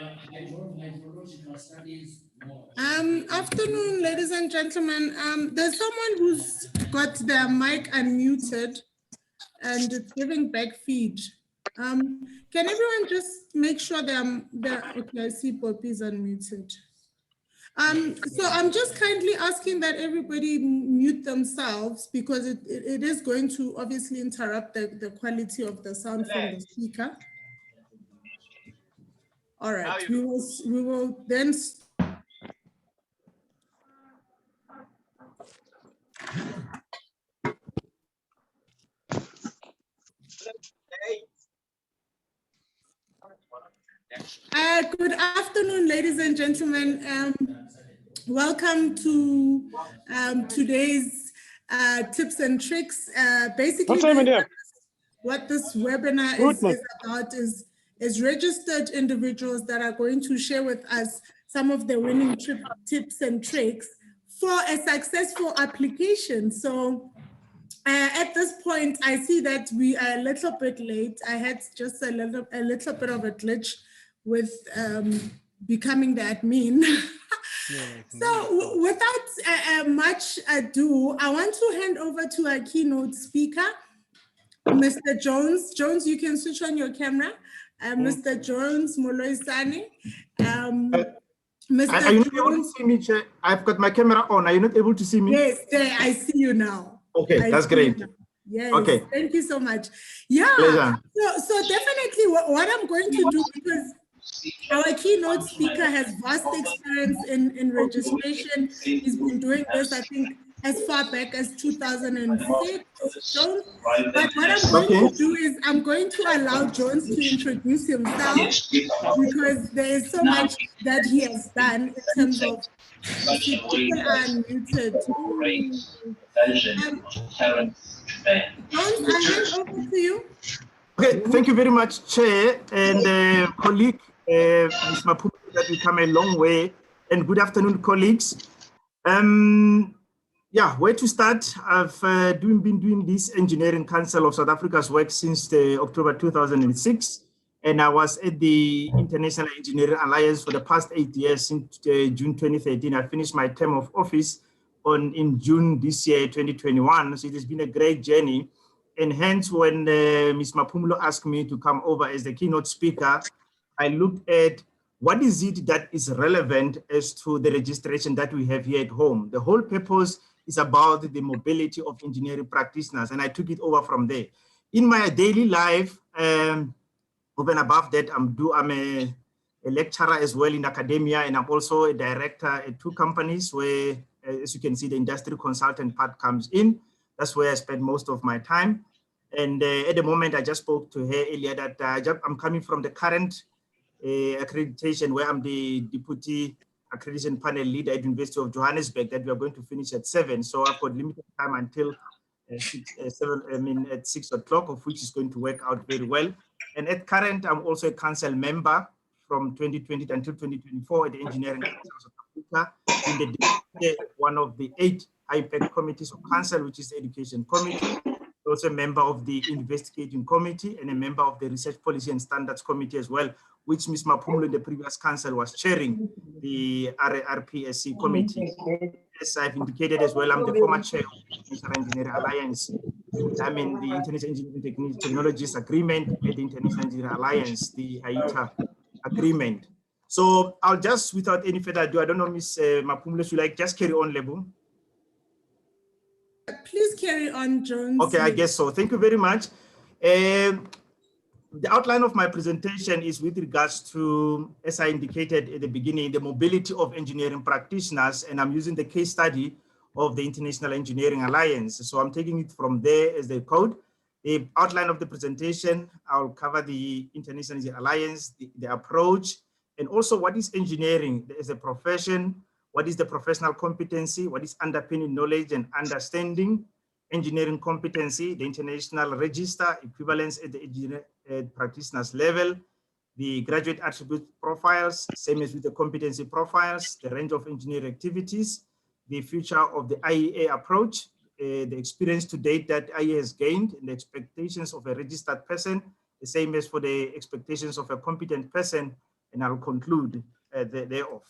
Afternoon, ladies and gentlemen. There's someone who's got their mic unmuted and it's giving back feed. Can everyone just make sure they're okay, I see Poppy's unmuted. So I'm just kindly asking that everybody mute themselves because it is going to obviously interrupt the quality of the sound from the speaker. All right, we will then. Good afternoon, ladies and gentlemen. Welcome to today's tips and tricks. Basically, what this webinar is about is registered individuals that are going to share with us some of the winning tips and tricks for a successful application. So at this point, I see that we are a little bit late. I had just a little bit of a glitch with becoming the admin. So without much ado, I want to hand over to our keynote speaker, Mr. Jones. Jones, you can switch on your camera. Mr. Jones Moloisane. Mr. Are you not able to see me, Chair? I've got my camera on. Are you not able to see me? Yes, there, I see you now. Okay, that's great. Yes, okay. Thank you so much. Yeah, so definitely what I'm going to do, because our keynote speaker has vast experience in registration. He's been doing this, I think, as far back as 2006. Jones. But what I'm going to do is I'm going to allow Jones to introduce himself because there is so much that he has done in terms of people are muted. Jones, I hand over to you. Okay, thank you very much, Chair and colleague, Ms. Mapumu, that we come a long way. And good afternoon, colleagues. Yeah, where to start? I've been doing this Engineering Council of South Africa's work since October 2006. And I was at the International Engineering Alliance for the past 8 years, since June 2013. I finished my term of office in June this year, 2021. So it has been a great journey. And hence, when Ms. Mapumulo asked me to come over as the keynote speaker, I looked at what is it that is relevant as to the registration that we have here at home. The whole purpose is about the mobility of engineering practitioners, and I took it over from there. In my daily life, over and above that, I'm a lecturer as well in academia, and I'm also a director at 2 companies where, as you can see, the industry consultant part comes in. That's where I spend most of my time. And at the moment, I just spoke to her earlier that I'm coming from the current accreditation where I'm the deputy accreditation panel leader at University of Johannesburg that we are going to finish at 7. So I've got limited time until 6 o'clock, of which is going to work out very well. And at current, I'm also a council member from 2020 until 2024 at the Engineering Council of South Africa, in one of the 8 high-impact committees of council, which is the Education Committee. Also a member of the Investigating Committee and a member of the Research Policy and Standards Committee as well, which Ms. Mapumulo in the previous council was chairing the RPSC committee. As I've indicated as well, I'm the former chair of the International Engineering Alliance. I'm in the International Engineering Technologist Agreement at the International Engineering Alliance, the IETA agreement. So I'll just, without any further ado, I don't know, Ms. Mapumulo, should I just carry on, Lebu? Please carry on, Jones. Okay, I guess so. Thank you very much. The outline of my presentation is with regards to, as I indicated at the beginning, the mobility of engineering practitioners, and I'm using the case study of the International Engineering Alliance. So I'm taking it from there as the code. The outline of the presentation, I'll cover the International Engineering Alliance, the approach, and also what is engineering as a profession, what is the professional competency, what is underpinning knowledge and understanding, engineering competency, the international register, equivalence at the engineer practitioners level, the graduate attribute profiles, same as with the competency profiles, the range of engineering activities, the future of the IEA approach, the experience to date that IEA has gained, and the expectations of a registered person, the same as for the expectations of a competent person and I'll conclude thereof.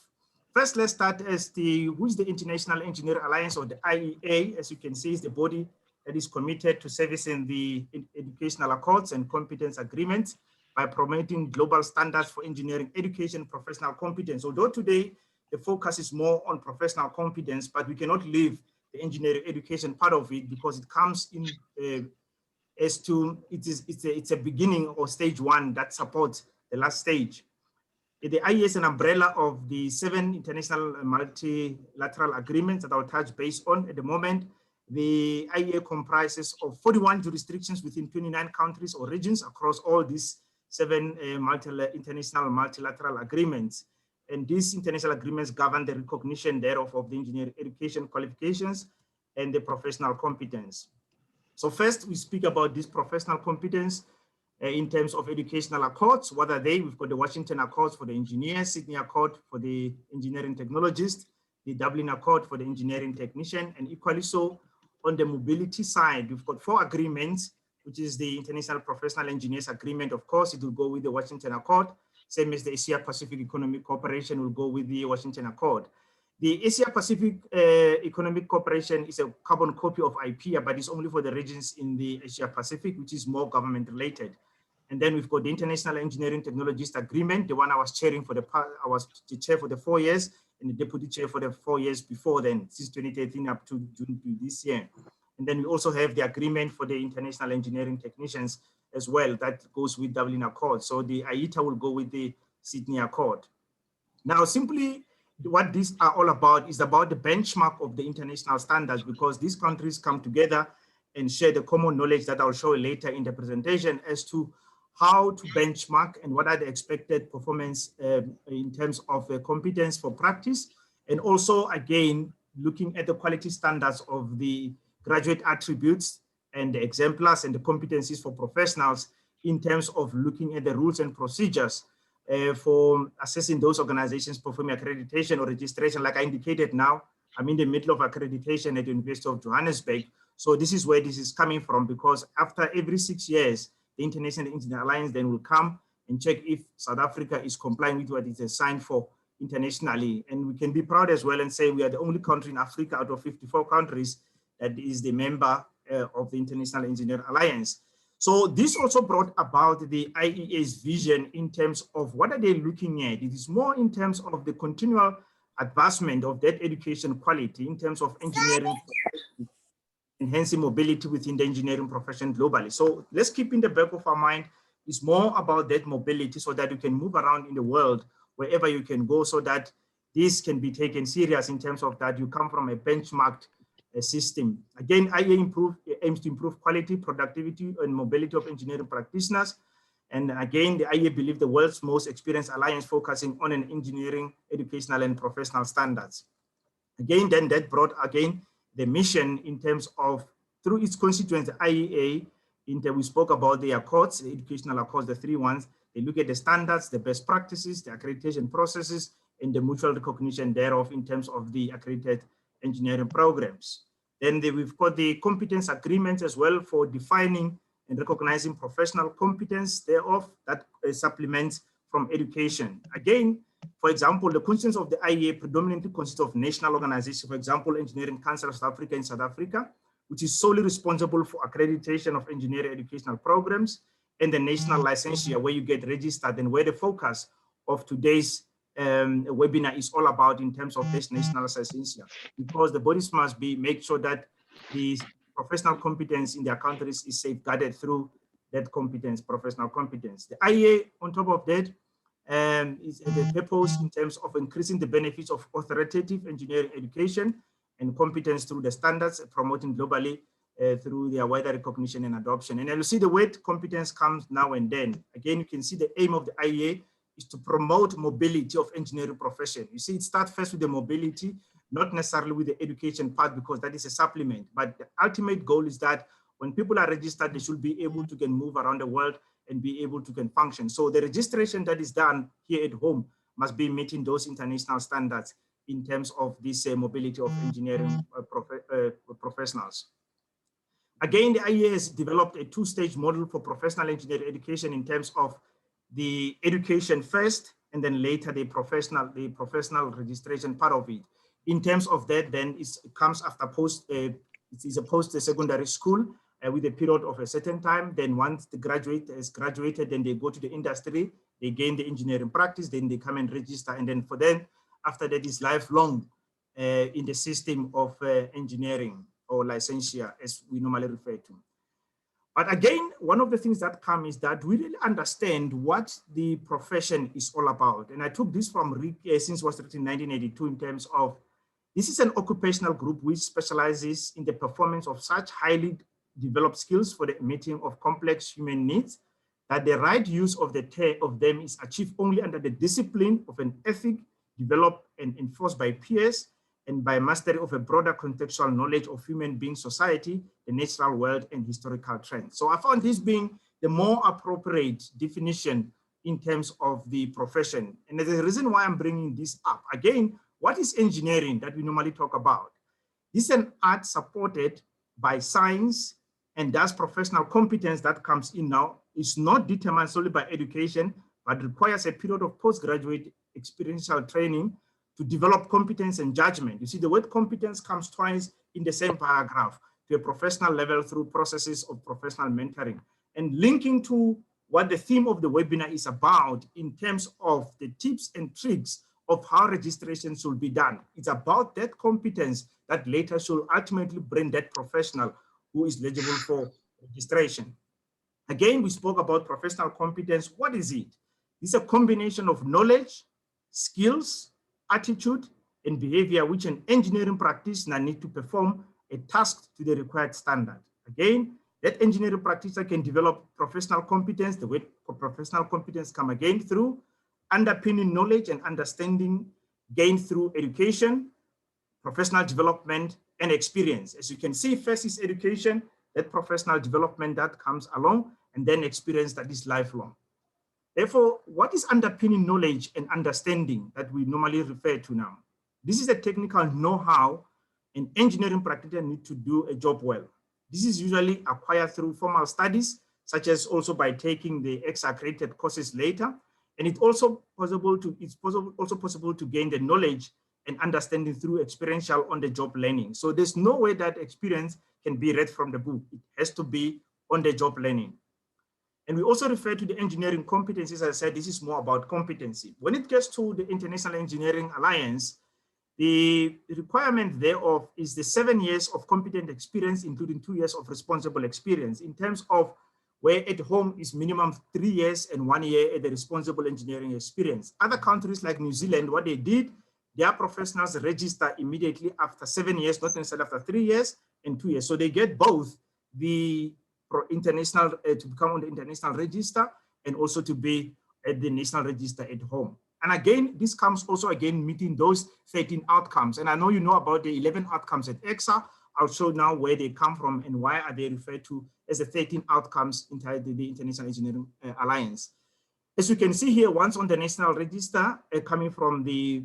First, let's start as who's the International Engineering Alliance, or the IEA. As you can see, is the body that is committed to servicing the educational accords and competence agreements by promoting global standards for engineering education professional competence. Although today the focus is more on professional competence, but we cannot leave the engineering education part of it because it comes in it's a beginning or stage one that supports the last stage. The IEA is an umbrella of the 7 international multilateral agreements that I'll touch base on at the moment. The IEA comprises of 41 jurisdictions within 29 countries or regions across all these 7 international multilateral agreements. And these international agreements govern the recognition thereof of the engineering education qualifications and the professional competence. So first, we speak about this professional competence in terms of educational accords. What are they? We've got the Washington Accords for the engineers, Sydney Accord for the engineering technologist, the Dublin Accord for the engineering technician, and equally so on the mobility side, we've got 4 agreements, which is the International Professional Engineers Agreement. Of course, it will go with the Washington Accord, same as the Asia Pacific Economic Cooperation will go with the Washington Accord. The Asia Pacific Economic Cooperation is a carbon copy of IPEA, but it's only for the regions in the Asia Pacific, which is more government related. And then we've got the International Engineering Technologist Agreement, the one I was chairing for I was the chair for the 4 years and the deputy chair for the 4 years before then, since 2013 up to June this year. And then we also have the agreement for the International Engineering Technicians as well, that goes with Dublin Accord. So the IETA will go with the Sydney Accord. Now, simply what these are all about is about the benchmark of the international standards, because these countries come together and share the common knowledge that I'll show later in the presentation as to how to benchmark and what are the expected performance in terms of competence for practice. And also, again, looking at the quality standards of the graduate attributes and the exemplars and the competencies for professionals in terms of looking at the rules and procedures for assessing those organizations performing accreditation or registration. Like I indicated now, I'm in the middle of accreditation at the University of Johannesburg. So this is where this is coming from, because after every 6 years, the International Engineering Alliance then will come and check if South Africa is complying with what it is signed for internationally. And we can be proud as well and say we are the only country in Africa out of 54 countries that is the member of the International Engineering Alliance. So this also brought about the IEA's vision in terms of what are they looking at. It is more in terms of the continual advancement of that education quality in terms of engineering, enhancing mobility within the engineering profession globally. So let's keep in the back of our mind, it's more about that mobility so that you can move around in the world wherever you can go, so that this can be taken serious in terms of that you come from a benchmarked system. Again, IEA aims to improve quality, productivity, and mobility of engineering practitioners. And again, the IEA believes the world's most experienced alliance focusing on an engineering, educational, and professional standards. Again, then that brought again the mission in terms of, through its constituents, the IEA, we spoke about the accords, the educational accords, the 3 ones. They look at the standards, the best practices, the accreditation processes, and the mutual recognition thereof in terms of the accredited engineering programs. Then we've got the competence agreements as well for defining and recognizing professional competence thereof that supplements from education. Again, for example, the constituents of the IEA predominantly consist of national organizations, for example, Engineering Council of South Africa in South Africa, which is solely responsible for accreditation of engineering educational programs, and the national licensure where you get registered, and where the focus of today's webinar is all about in terms of this national licensure, because the bodies must make sure that the professional competence in their countries is safeguarded through that competence, professional competence. The IEA, on top of that, is the purpose in terms of increasing the benefits of authoritative engineering education and competence through the standards, promoting globally through their wider recognition and adoption. And you'll see the word competence comes now and then. Again, you can see the aim of the IEA is to promote mobility of engineering profession. You see, it starts first with the mobility, not necessarily with the education part, because that is a supplement. But the ultimate goal is that when people are registered, they should be able to move around the world and be able to function. So the registration that is done here at home must be meeting those international standards in terms of this mobility of engineering professionals. Again, the IEA has developed a 2-stage model for professional engineering education in terms of the education first, and then later the professional registration part of it. In terms of that, then it comes after it is a post-secondary school with a period of a certain time. Then once the graduate has graduated, then they go to the industry, they gain the engineering practice, then they come and register. And then for them, after that is lifelong in the system of engineering or licensure, as we normally refer to. But again, one of the things that come is that we really understand what the profession is all about. And I took this from Rick, since it was written in 1982, in terms of this is an occupational group which specializes in the performance of such highly developed skills for the meeting of complex human needs, that the right use of them is achieved only under the discipline of an ethic developed and enforced by peers and by mastery of a broader contextual knowledge of human being, society, the natural world, and historical trends. So I found this being the more appropriate definition in terms of the profession. And there's a reason why I'm bringing this up. Again, what is engineering that we normally talk about? This is an art supported by science, and thus professional competence that comes in now is not determined solely by education, but requires a period of postgraduate experiential training to develop competence and judgment. You see, the word competence comes twice in the same paragraph, to a professional level through processes of professional mentoring. And linking to what the theme of the webinar is about in terms of the tips and tricks of how registration should be done. It's about that competence that later should ultimately bring that professional who is eligible for registration. Again, we spoke about professional competence. What is it? It's a combination of knowledge, skills, attitude, and behavior which an engineering practitioner needs to perform a task to the required standard. Again, that engineering practitioner can develop professional competence. The way professional competence come again through underpinning knowledge and understanding gained through education, professional development, and experience. As you can see, first is education, that professional development that comes along, and then experience that is lifelong. Therefore, what is underpinning knowledge and understanding that we normally refer to now? This is a technical know-how an engineering practitioner needs to do a job well. This is usually acquired through formal studies, such as also by taking the accredited courses later. And it's also possible to gain the knowledge and understanding through experiential on-the-job learning. So there's no way that experience can be read from the book. It has to be on-the-job learning. And we also refer to the engineering competencies. As I said, this is more about competency. When it gets to the International Engineering Alliance, the requirement thereof is the 7 years of competent experience, including 2 years of responsible experience. In terms of where at home is minimum 3 years and 1 year at the responsible engineering experience. Other countries like New Zealand, what they did, their professionals register immediately after 7 years, not necessarily after 3 years and 2 years. So they get both the international, to become on the international register and also to be at the national register at home. And again, this comes also again meeting those 13 outcomes. And I know you know about the 11 outcomes at EXA. I'll show now where they come from and why are they referred to as the 13 outcomes inside the International Engineering Alliance. As you can see here, once on the national register, coming from the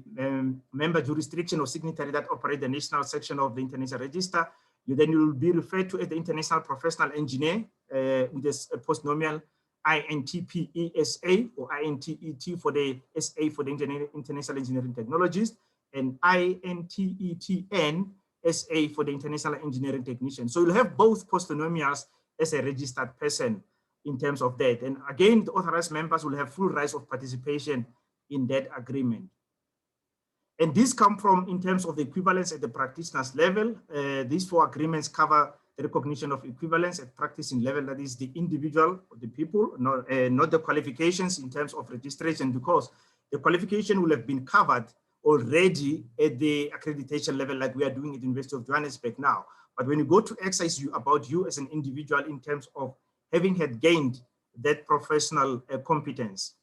member jurisdiction or signatory that operate the national section of the International Register, then you will be referred to as the International Professional Engineer with this postnomial INTPESA or INTET for the SA for the International Engineering Technologist, and INTETN SA for the International Engineering Technician. So you'll have both postnomials as a registered person in terms of that. And again, the authorized members will have full rights of participation in that agreement. And these come from, in terms of the equivalence at the practitioner's level, these 4 agreements cover the recognition of equivalence at practicing level, that is the individual, the people, not the qualifications in terms of registration, because the qualification will have been covered already at the accreditation level like we are doing at the University of Johannesburg now. But when you go to exercise about you as an individual in terms of having had gained that professional competence.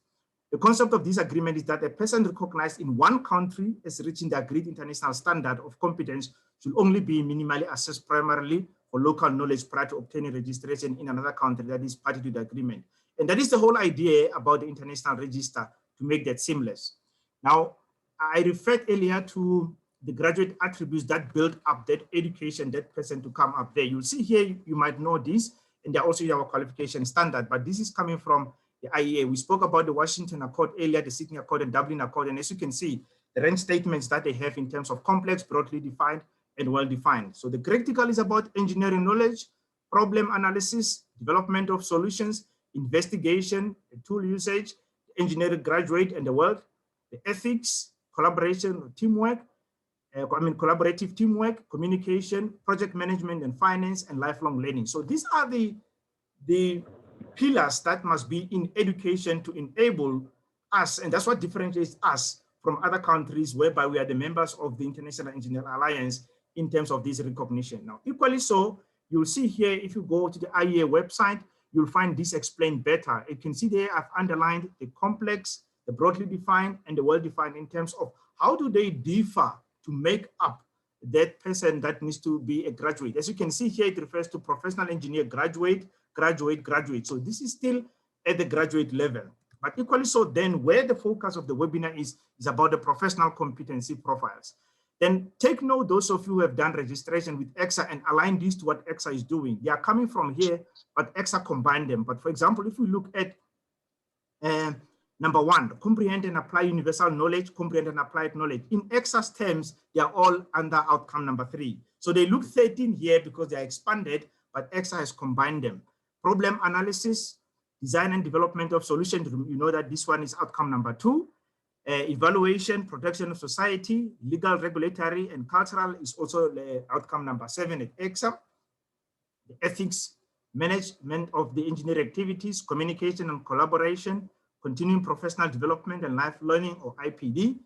The concept of this agreement is that a person recognized in one country as reaching the agreed international standard of competence should only be minimally assessed primarily for local knowledge prior to obtaining registration in another country that is party to the agreement. And that is the whole idea about the international register, to make that seamless. Now, I referred earlier to the graduate attributes that build up that education, that person to come up there. You'll see here, you might know this, and they're also our qualification standard, but this is coming from the IEA. We spoke about the Washington Accord earlier, the Sydney Accord and Dublin Accord. And as you can see, the range statements that they have in terms of complex, broadly defined, and well-defined. So the critical is about engineering knowledge, problem analysis, development of solutions, investigation, tool usage, engineering graduate and the world, the ethics, collaboration, teamwork, collaborative teamwork, communication, project management and finance, and lifelong learning. So these are the pillars that must be in education to enable us, and that's what differentiates us from other countries whereby we are the members of the International Engineering Alliance in terms of this recognition. Now, equally so, you'll see here, if you go to the IEA website, you'll find this explained better. You can see there I've underlined the complex, the broadly defined, and the well-defined in terms of how do they differ to make up that person that needs to be a graduate. As you can see here, it refers to professional engineer graduate, graduate, graduate. So this is still at the graduate level. But equally so, then where the focus of the webinar is about the professional competency profiles. Then take note, those of you who have done registration with EXA and align this to what EXA is doing. They are coming from here, but EXA combined them. But for example, if we look at number 1, comprehend and apply universal knowledge, comprehend and applied knowledge. In EXA's terms, they are all under outcome number 3. So they look 13 here because they are expanded, but EXA has combined them. Problem analysis, design and development of solutions. You know that this one is outcome number 2. Evaluation, protection of society, legal, regulatory, and cultural is also the outcome number 7 at EXA. The ethics, management of the engineering activities, communication and collaboration, continuing professional development and life learning, or IPD,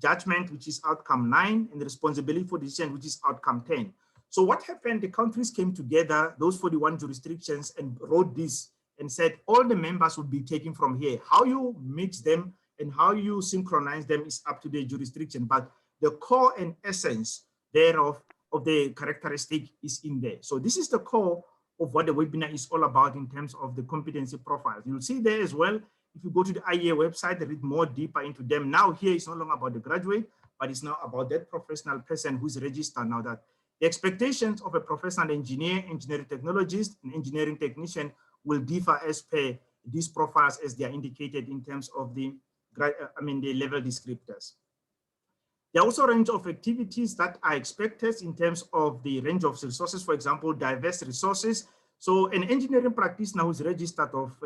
judgment, which is outcome 9, and the responsibility for decision, which is outcome 10. So what happened, the countries came together, those 41 jurisdictions, and wrote this and said, all the members would be taken from here. How you mix them and how you synchronize them is up to the jurisdiction, but the core and essence thereof of the characteristic is in there. So this is the core of what the webinar is all about in terms of the competency profiles. You'll see there as well, if you go to the IEA website, they read more deeper into them. Now here it's no longer about the graduate, but it's now about that professional person who's registered now. That the expectations of a professional engineer, engineering technologist, and engineering technician will differ as per these profiles as they are indicated in terms of the level descriptors. There are also a range of activities that are expected in terms of the range of resources, for example, diverse resources. So an engineering practitioner who's registered of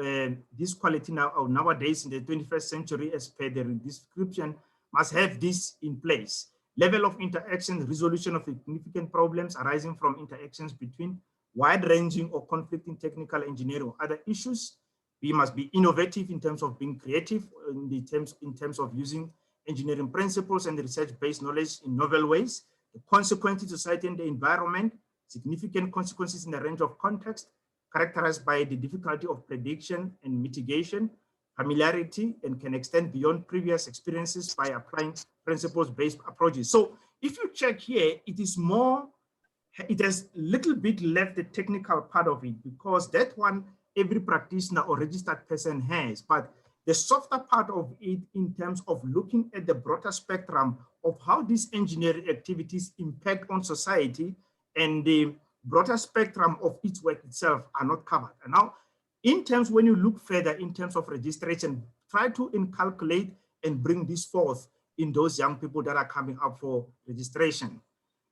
this quality now, or nowadays in the 21st century, as per the description, must have this in place. Level of interaction, resolution of significant problems arising from interactions between wide-ranging or conflicting technical engineering or other issues. We must be innovative in terms of being creative, in terms of using engineering principles and research-based knowledge in novel ways. The consequences to society and the environment, significant consequences in a range of contexts, characterized by the difficulty of prediction and mitigation, familiarity, and can extend beyond previous experiences by applying principles-based approaches. So if you check here, it is more, it has a little bit left the technical part of it, because that one, every practitioner or registered person has, but the softer part of it in terms of looking at the broader spectrum of how these engineering activities impact on society and the broader spectrum of its work itself are not covered. And now, in terms, when you look further in terms of registration, try to inculcate and bring this forth in those young people that are coming up for registration.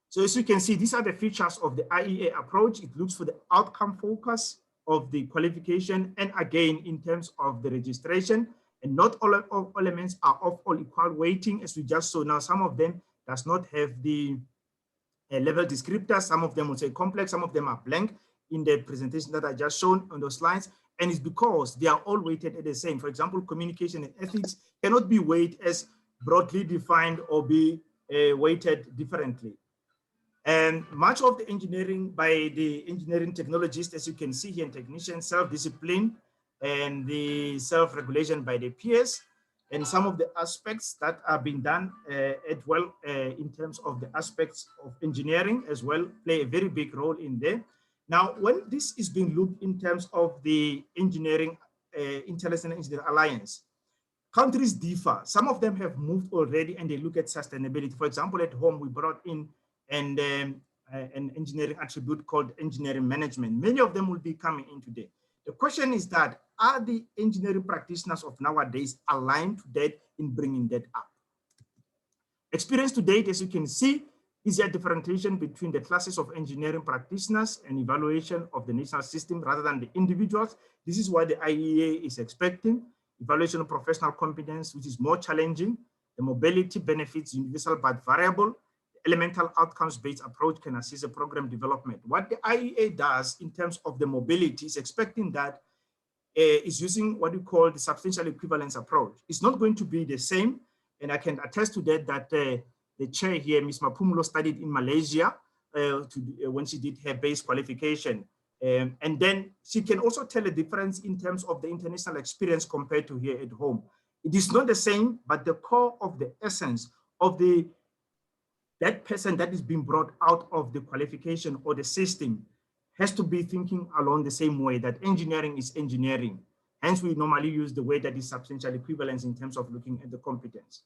So as you can see, these are the features of the IEA approach. It looks for the outcome focus of the qualification, and again, in terms of the registration, and not all elements are of all equal weighting, as we just saw. Now, some of them does not have the level descriptors. Some of them will say complex, some of them are blank in the presentation that I just shown on those slides. And it's because they are all weighted at the same. For example, communication and ethics cannot be weighted as broadly defined or be weighted differently. And much of the engineering by the engineering technologists, as you can see here, in technicians, self-discipline and the self-regulation by the peers, and some of the aspects that are being done as well in terms of the aspects of engineering as well play a very big role in there. Now, when this is being looked in terms of the engineering, International Engineering Alliance, countries differ. Some of them have moved already and they look at sustainability. For example, at home, we brought in an engineering attribute called engineering management. Many of them will be coming in today. The question is that, are the engineering practitioners of nowadays aligned to that in bringing that up? Experience to date, as you can see, is a differentiation between the classes of engineering practitioners and evaluation of the national system rather than the individuals. This is what the IEA is expecting. Evaluation of professional competence, which is more challenging. The mobility benefits universal but variable. The elemental outcomes-based approach can assist the program development. What the IEA does in terms of the mobility is expecting that is using what we call the substantial equivalence approach. It's not going to be the same, and I can attest to that the chair here, Ms. Mapumulo, studied in Malaysia when she did her base qualification. And then she can also tell a difference in terms of the international experience compared to here at home. It is not the same, but the core of the essence of that person that is being brought out of the qualification or the system has to be thinking along the same way, that engineering is engineering. Hence, we normally use the way that is substantial equivalence in terms of looking at the competence.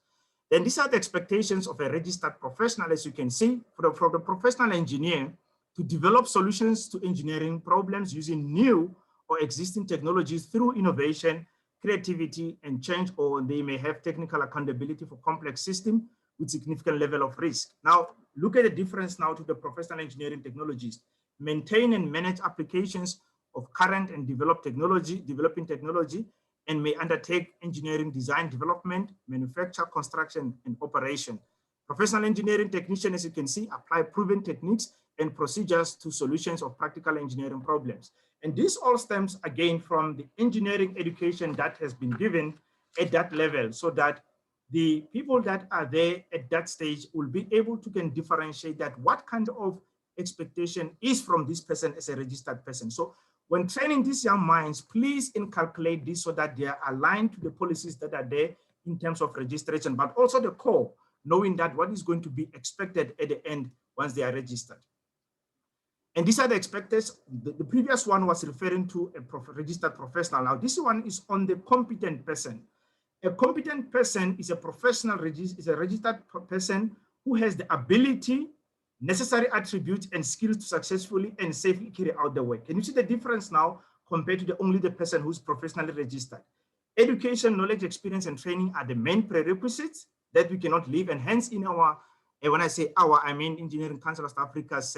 Then these are the expectations of a registered professional, as you can see, for the professional engineer to develop solutions to engineering problems using new or existing technologies through innovation, creativity, and change, or they may have technical accountability for complex systems with significant level of risk. Now, look at the difference now to the professional engineering technologies. Maintain and manage applications of current and developing technology, and may undertake engineering design, development, manufacture, construction, and operation. Professional engineering technician, as you can see, apply proven techniques and procedures to solutions of practical engineering problems. And this all stems again from the engineering education that has been given at that level, so that the people that are there at that stage will be able to can differentiate that what kind of expectation is from this person as a registered person. So when training these young minds, please inculcate this so that they are aligned to the policies that are there in terms of registration, but also the core, knowing that what is going to be expected at the end once they are registered. And these are the expected. The previous one was referring to a registered professional. Now this one is on the competent person. A competent person is a professional, is a registered person who has the ability, necessary attributes, and skills to successfully and safely carry out the work. Can you see the difference now compared to only the person who's professionally registered? Education, knowledge, experience, and training are the main prerequisites that we cannot leave. And hence in our, when I say our, I mean Engineering Council of South Africa's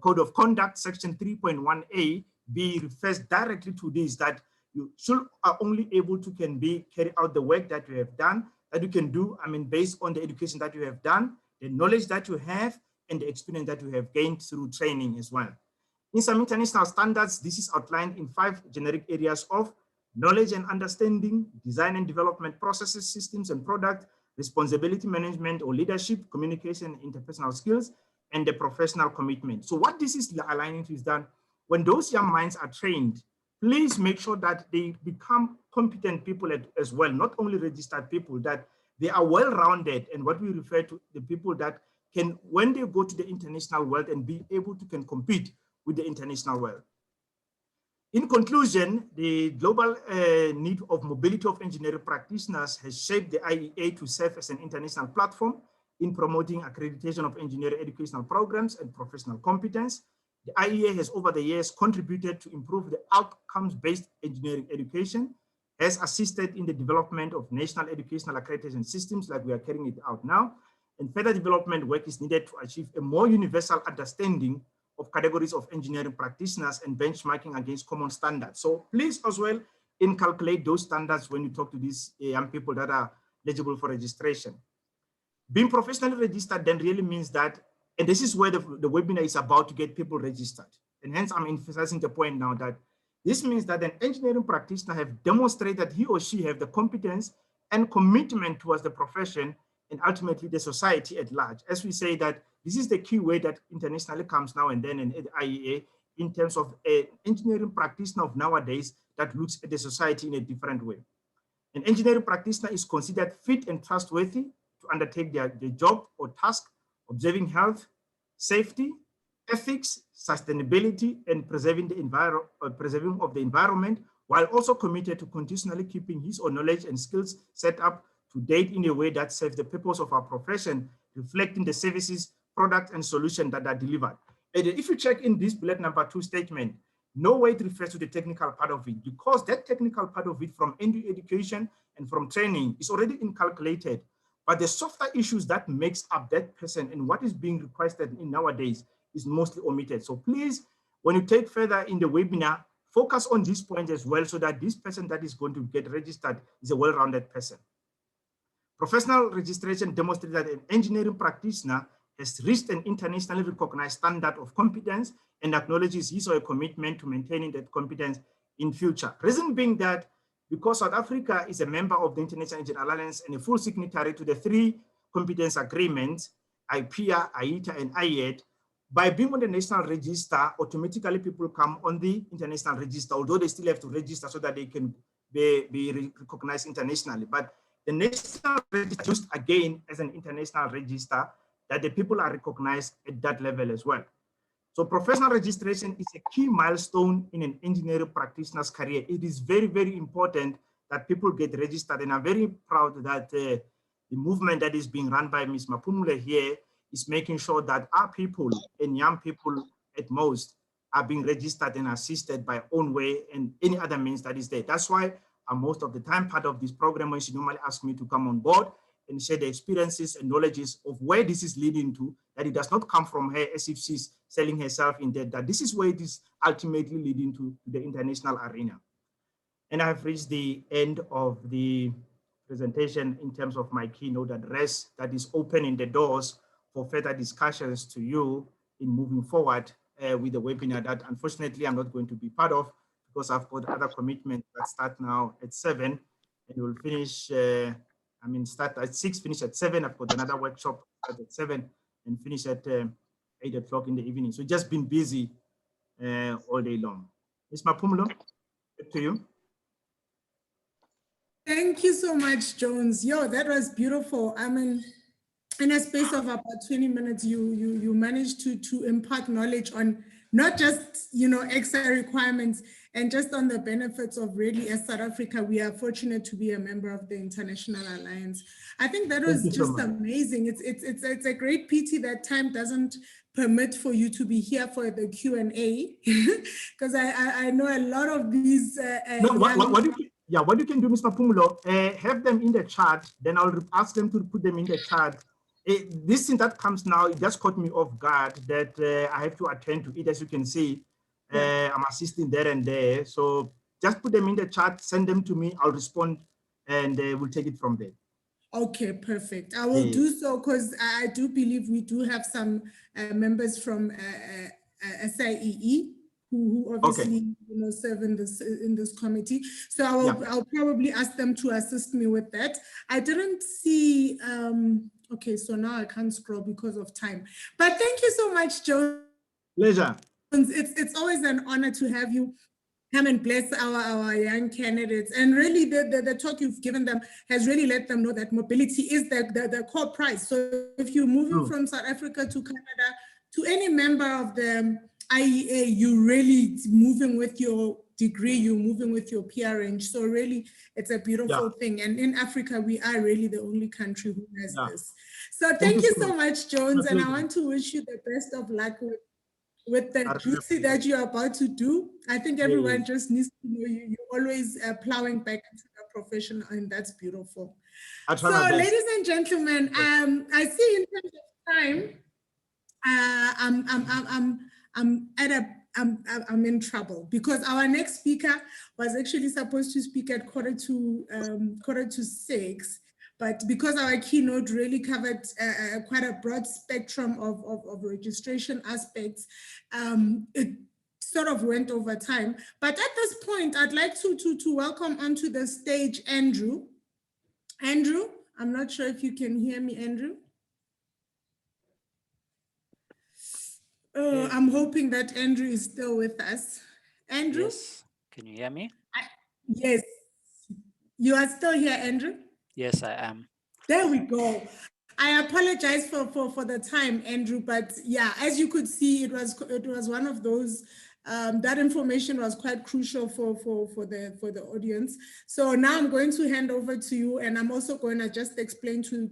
Code of Conduct, section 3.1a, B refers directly to this, that you should are only able to carry out the work that you have done, that you can do, I mean, based on the education that you have done, the knowledge that you have, and the experience that you have gained through training as well. In some international standards, this is outlined in 5 generic areas of knowledge and understanding, design and development processes, systems and product, responsibility management or leadership, communication, interpersonal skills, and the professional commitment. So what this is aligning to is that when those young minds are trained, please make sure that they become competent people as well, not only registered people, that they are well-rounded, and what we refer to the people that can, when they go to the international world, and be able to can compete with the international world. In conclusion, the global need of mobility of engineering practitioners has shaped the IEA to serve as an international platform in promoting accreditation of engineering educational programs and professional competence. The IEA has over the years contributed to improve the outcomes-based engineering education, has assisted in the development of national educational accreditation systems like we are carrying it out now, and further development work is needed to achieve a more universal understanding of categories of engineering practitioners and benchmarking against common standards. So please as well inculcate those standards when you talk to these young people that are eligible for registration. Being professionally registered then really means that, and this is where the webinar is about to get people registered. And hence I'm emphasizing the point now that this means that an engineering practitioner have demonstrated that he or she have the competence and commitment towards the profession and ultimately the society at large. As we say that this is the key way that internationally comes now and then in the IEA in terms of an engineering practitioner of nowadays that looks at the society in a different way. An engineering practitioner is considered fit and trustworthy to undertake their job or task, observing health, safety, ethics, sustainability, and preserving of the environment, while also committed to continually keeping his or knowledge and skills set up to date in a way that serves the purpose of our profession, reflecting the services, products, and solutions that are delivered. And if you check in this bullet number 2 statement, nowhere it refers to the technical part of it, because that technical part of it from education and from training is already inculcated. But the softer issues that makes up that person and what is being requested in nowadays is mostly omitted. So please, when you take further in the webinar, focus on this point as well, so that this person that is going to get registered is a well-rounded person. Professional registration demonstrates that an engineering practitioner has reached an internationally recognized standard of competence and acknowledges his or her commitment to maintaining that competence in future. Reason being that because South Africa is a member of the International Engineering Alliance and a full signatory to the 3 competence agreements, IPEA, IETA, and IED, by being on the national register, automatically people come on the international register, although they still have to register so that they can be recognized internationally. But the national register used again as an international register that the people are recognized at that level as well. So professional registration is a key milestone in an engineering practitioner's career. It is very, very important that people get registered, and I'm very proud that the movement that is being run by Ms. Mapumule here is making sure that our people and young people at most are being registered and assisted by own way and any other means that is there. That's why most of the time part of this program when she normally asks me to come on board and share the experiences and knowledges of where this is leading to, that it does not come from her as if she's selling herself in debt, that this is where it is ultimately leading to the international arena. And I have reached the end of the presentation in terms of my keynote address that is opening the doors for further discussions to you in moving forward with the webinar that unfortunately I'm not going to be part of because I've got other commitments that start now at 7 and we'll finish, start at 6, finish at 7. I've got another workshop at 7 and finish at 8 o'clock in the evening. So just been busy all day long. Ms. Mapumulo, back to you. Thank you so much, Jones. Yo, that was beautiful. I mean, in a space of about 20 minutes, you managed to impart knowledge on not just, extra requirements and just on the benefits of really, as South Africa, we are fortunate to be a member of the International Alliance. I think that was just amazing. It's a great pity that time doesn't permit for you to be here for the Q&A, because I know a lot of these. What you can do, Mr. Pumulo, have them in the chat, then I'll ask them to put them in the chat. This thing that comes now, it just caught me off guard that I have to attend to it. As you can see, I'm assisting there and there. So just put them in the chat, send them to me, I'll respond, and we'll take it from there. Okay, perfect. I will do so because I do believe we do have some members from SAIEE who obviously serve in this committee. So I'll probably ask them to assist me with that. I didn't see. Okay, so now I can't scroll because of time. But thank you so much, Jones. Pleasure. It's always an honor to have you come and bless our young candidates. And really the talk you've given them has really let them know that mobility is the core prize. So if you're moving from South Africa to Canada, to any member of the IEA, you're really moving with your degree, you're moving with your PR range. So really, it's a beautiful thing. And in Africa, we are really the only country who has this. So thank you so much, Jones. And I want to wish you the best of luck with the juicy that you're about to do. I think everyone just needs to know you're always plowing back into the profession, and that's beautiful. So ladies and gentlemen, I see in terms of time, I'm in trouble because our next speaker was actually supposed to speak at 5:45, but because our keynote really covered quite a broad spectrum of registration aspects, it sort of went over time. But at this point, I'd like to welcome onto the stage Andrew. Andrew, I'm not sure if you can hear me, Andrew. I'm hoping that Andrew is still with us. Andrew? Yes. Can you hear me? Yes. You are still here, Andrew? Yes, I am. There we go. I apologize for the time, Andrew, but yeah, as you could see, it was one of those That information was quite crucial for the audience. So now I'm going to hand over to you, and I'm also going to just explain to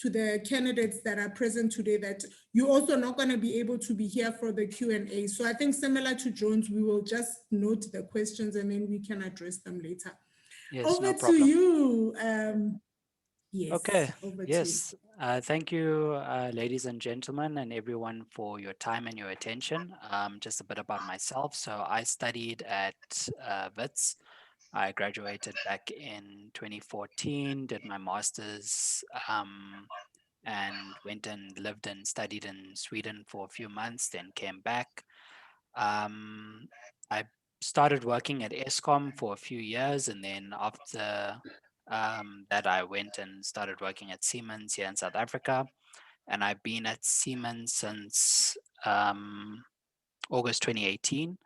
the candidates that are present today that you're also not going to be able to be here for the Q&A. So I think similar to Jones, we will just note the questions and then we can address them later. Yes, Over no to problem. you. Yes. Okay. Over Yes. Thank you, ladies and gentlemen, and everyone for your time and your attention. Just a bit about myself. So I studied at WITS. I graduated back in 2014, did my master's, and went and lived and studied in Sweden for a few months, then came back. I started working at ESCOM for a few years, and then after that, I went and started working at Siemens here in South Africa. And I've been at Siemens since August 2018.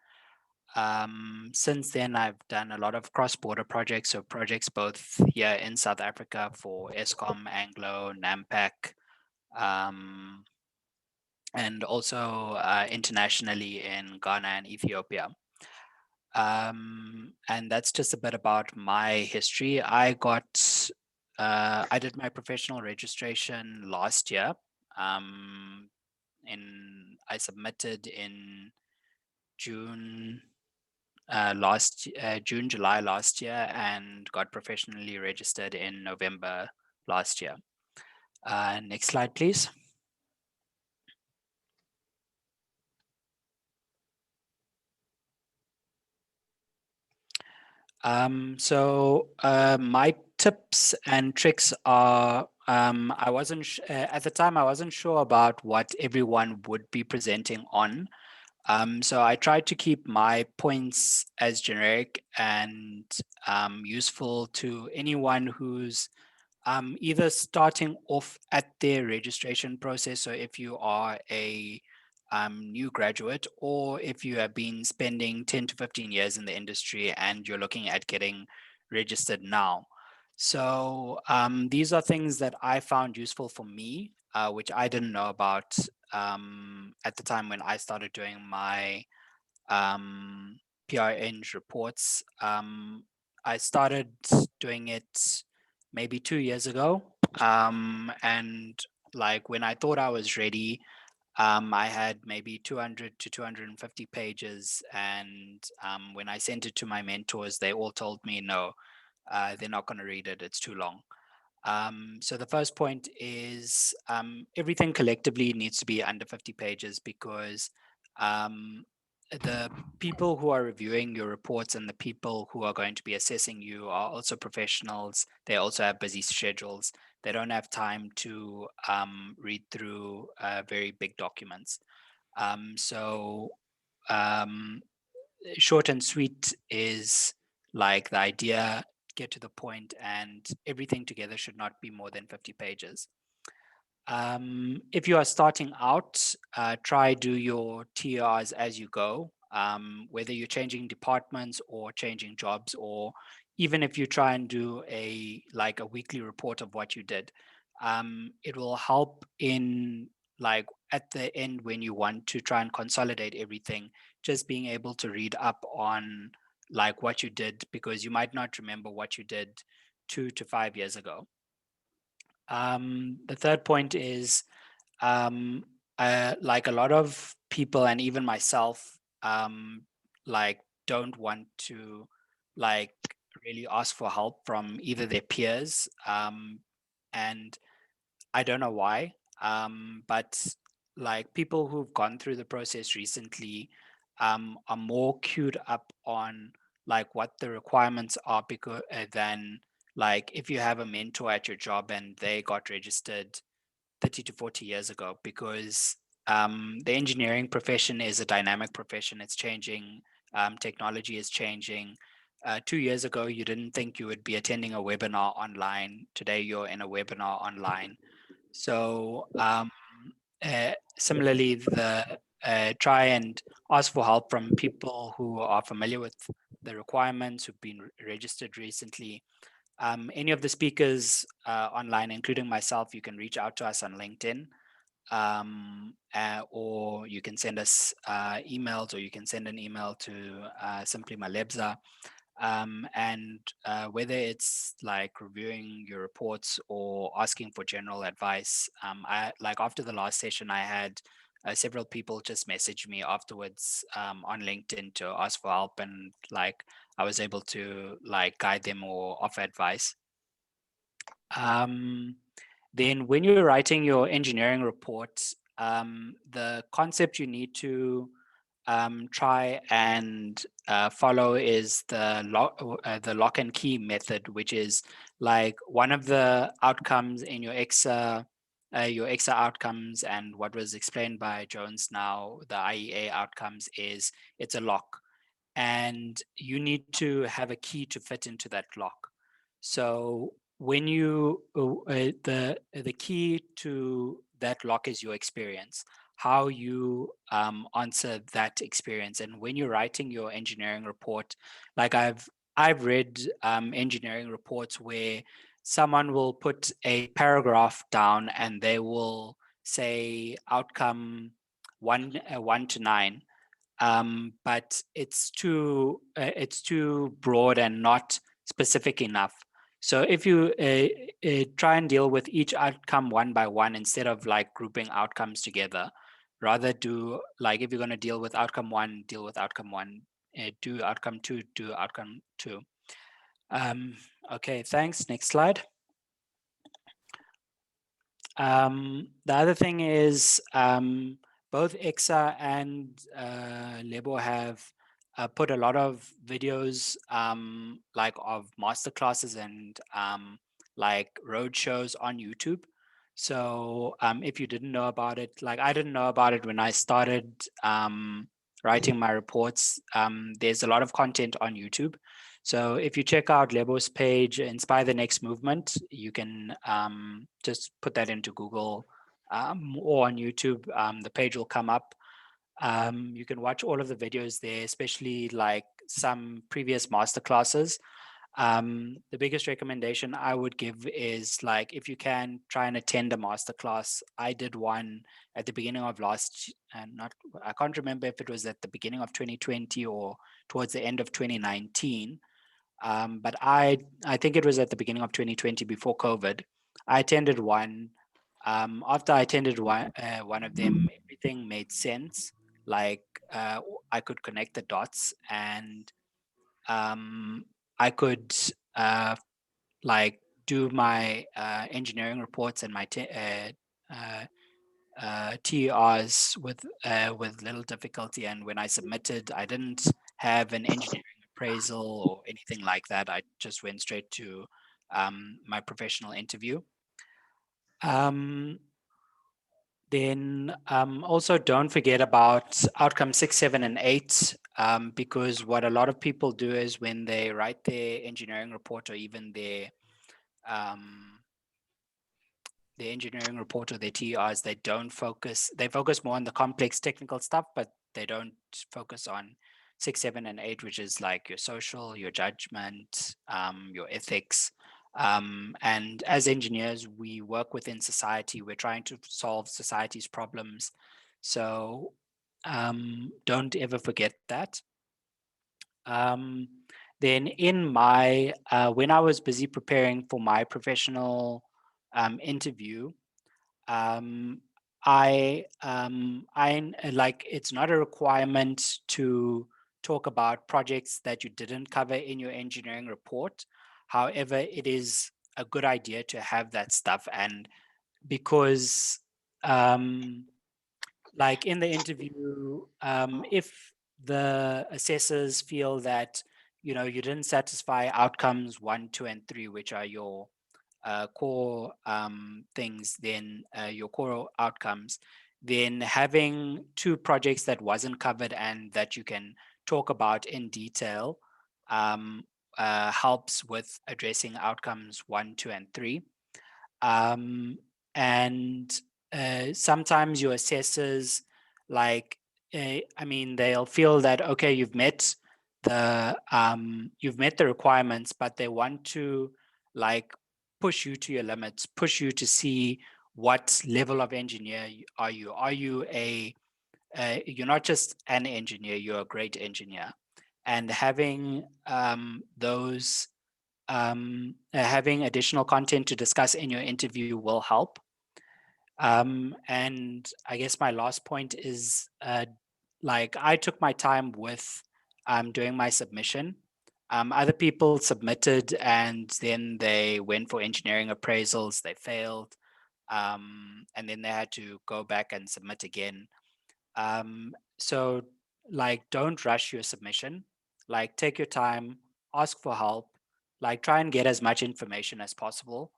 Since then, I've done a lot of cross-border projects, so projects both here in South Africa for ESCOM, Anglo, NAMPAC, and also internationally in Ghana and Ethiopia. And that's just a bit about my history. I did my professional registration last year. I submitted in June, July last year, and got professionally registered in November last year. Next slide, please. So my tips and tricks are, I wasn't at the time, I wasn't sure about what everyone would be presenting on. So I tried to keep my points as generic and useful to anyone who's either starting off at their registration process. So if you are a new graduate, or if you have been spending 10 to 15 years in the industry and you're looking at getting registered now. So these are things that I found useful for me, which I didn't know about at the time when I started doing my PRN reports. I started doing it maybe 2 years ago. And like when I thought I was ready, I had maybe 200 to 250 pages. And when I sent it to my mentors, they all told me, no, they're not going to read it. It's too long. So the first point is everything collectively needs to be under 50 pages because the people who are reviewing your reports and the people who are going to be assessing you are also professionals. They also have busy schedules. They don't have time to read through very big documents. So short and sweet is like the idea, get to the point, and everything together should not be more than 50 pages. If you are starting out, try do your TRs as you go, whether you're changing departments or changing jobs, or even if you try and do a weekly report of what you did. It will help in like at the end when you want to try and consolidate everything, just being able to read up on like what you did, because you might not remember what you did 2 to 5 years ago. The third point is like a lot of people and even myself like don't want to like really ask for help from either their peers, and I don't know why, but like people who've gone through the process recently are more queued up on like what the requirements are, because than like if you have a mentor at your job and they got registered 30 to 40 years ago, because the engineering profession is a dynamic profession. It's changing. Technology is changing. 2 years ago, you didn't think you would be attending a webinar online. Today, you're in a webinar online. So similarly, try and ask for help from people who are familiar with the requirements, who've been registered recently. Any of the speakers online, including myself, you can reach out to us on LinkedIn. or you can send us emails, or you can send an email to simply Malebza. And whether it's like reviewing your reports or asking for general advice, I like after the last session, I had several people just message me afterwards on LinkedIn to ask for help, and like I was able to like guide them or offer advice. Then when you're writing your engineering report, the concept you need to try and follow is the lock and key method, which is like one of the outcomes in your EXA outcomes, and what was explained by Jones now, the IEA outcomes, is it's a lock, and you need to have a key to fit into that lock. So when you the key to that lock is your experience, how you answer that experience. And when you're writing your engineering report, like I've read engineering reports where someone will put a paragraph down and they will say outcome 1 to 9, but it's too broad and not specific enough. So if you try and deal with each outcome one by one instead of like grouping outcomes together, rather do like if you're going to deal with outcome 1, deal with outcome 1, do outcome 2, do outcome 2. Okay, thanks. Next slide. The other thing is both EXA and Lebo have put a lot of videos like of masterclasses and like road shows on YouTube. So if you didn't know about it, like I didn't know about it when I started writing my reports, there's a lot of content on YouTube. So if you check out Lebo's page, Inspire the Next Movement, you can just put that into Google or on YouTube. The page will come up. You can watch all of the videos there, especially like some previous masterclasses. The biggest recommendation I would give is like, if you can, try and attend a masterclass. I did one at the beginning of I can't remember if it was at the beginning of 2020 or towards the end of 2019. But I think it was at the beginning of 2020 before COVID. I attended one. After I attended one of them, everything made sense. Like I could connect the dots, and I could like do my engineering reports and my TERs with little difficulty. And when I submitted, I didn't have an engineering appraisal or anything like that. I just went straight to my professional interview. Then also don't forget about outcome 6, 7, and 8, because what a lot of people do is when they write their engineering report, or even their engineering report or their TERs, they focus more on the complex technical stuff, but they don't focus on 6, 7, and 8, which is like your social, your judgment, your ethics. And as engineers, we work within society. We're trying to solve society's problems. So don't ever forget that. Then in my, when I was busy preparing for my professional interview, I like, it's not a requirement to talk about projects that you didn't cover in your engineering report. However, it is a good idea to have that stuff, and because like in the interview, if the assessors feel that you didn't satisfy outcomes 1, 2, and 3, which are your core things, then your core outcomes, then having 2 projects that wasn't covered and that you can talk about in detail helps with addressing outcomes 1, 2, and 3. And sometimes your assessors, like, they'll feel that, okay, you've met the requirements, but they want to like push you to your limits, push you to see what level of engineer are you? Are you you're not just an engineer, you're a great engineer. And having having additional content to discuss in your interview will help. And I guess my last point is like I took my time with doing my submission. Other people submitted and then they went for engineering appraisals, they failed, and then they had to go back and submit again. So like, don't rush your submission, like take your time, ask for help, like try and get as much information as possible.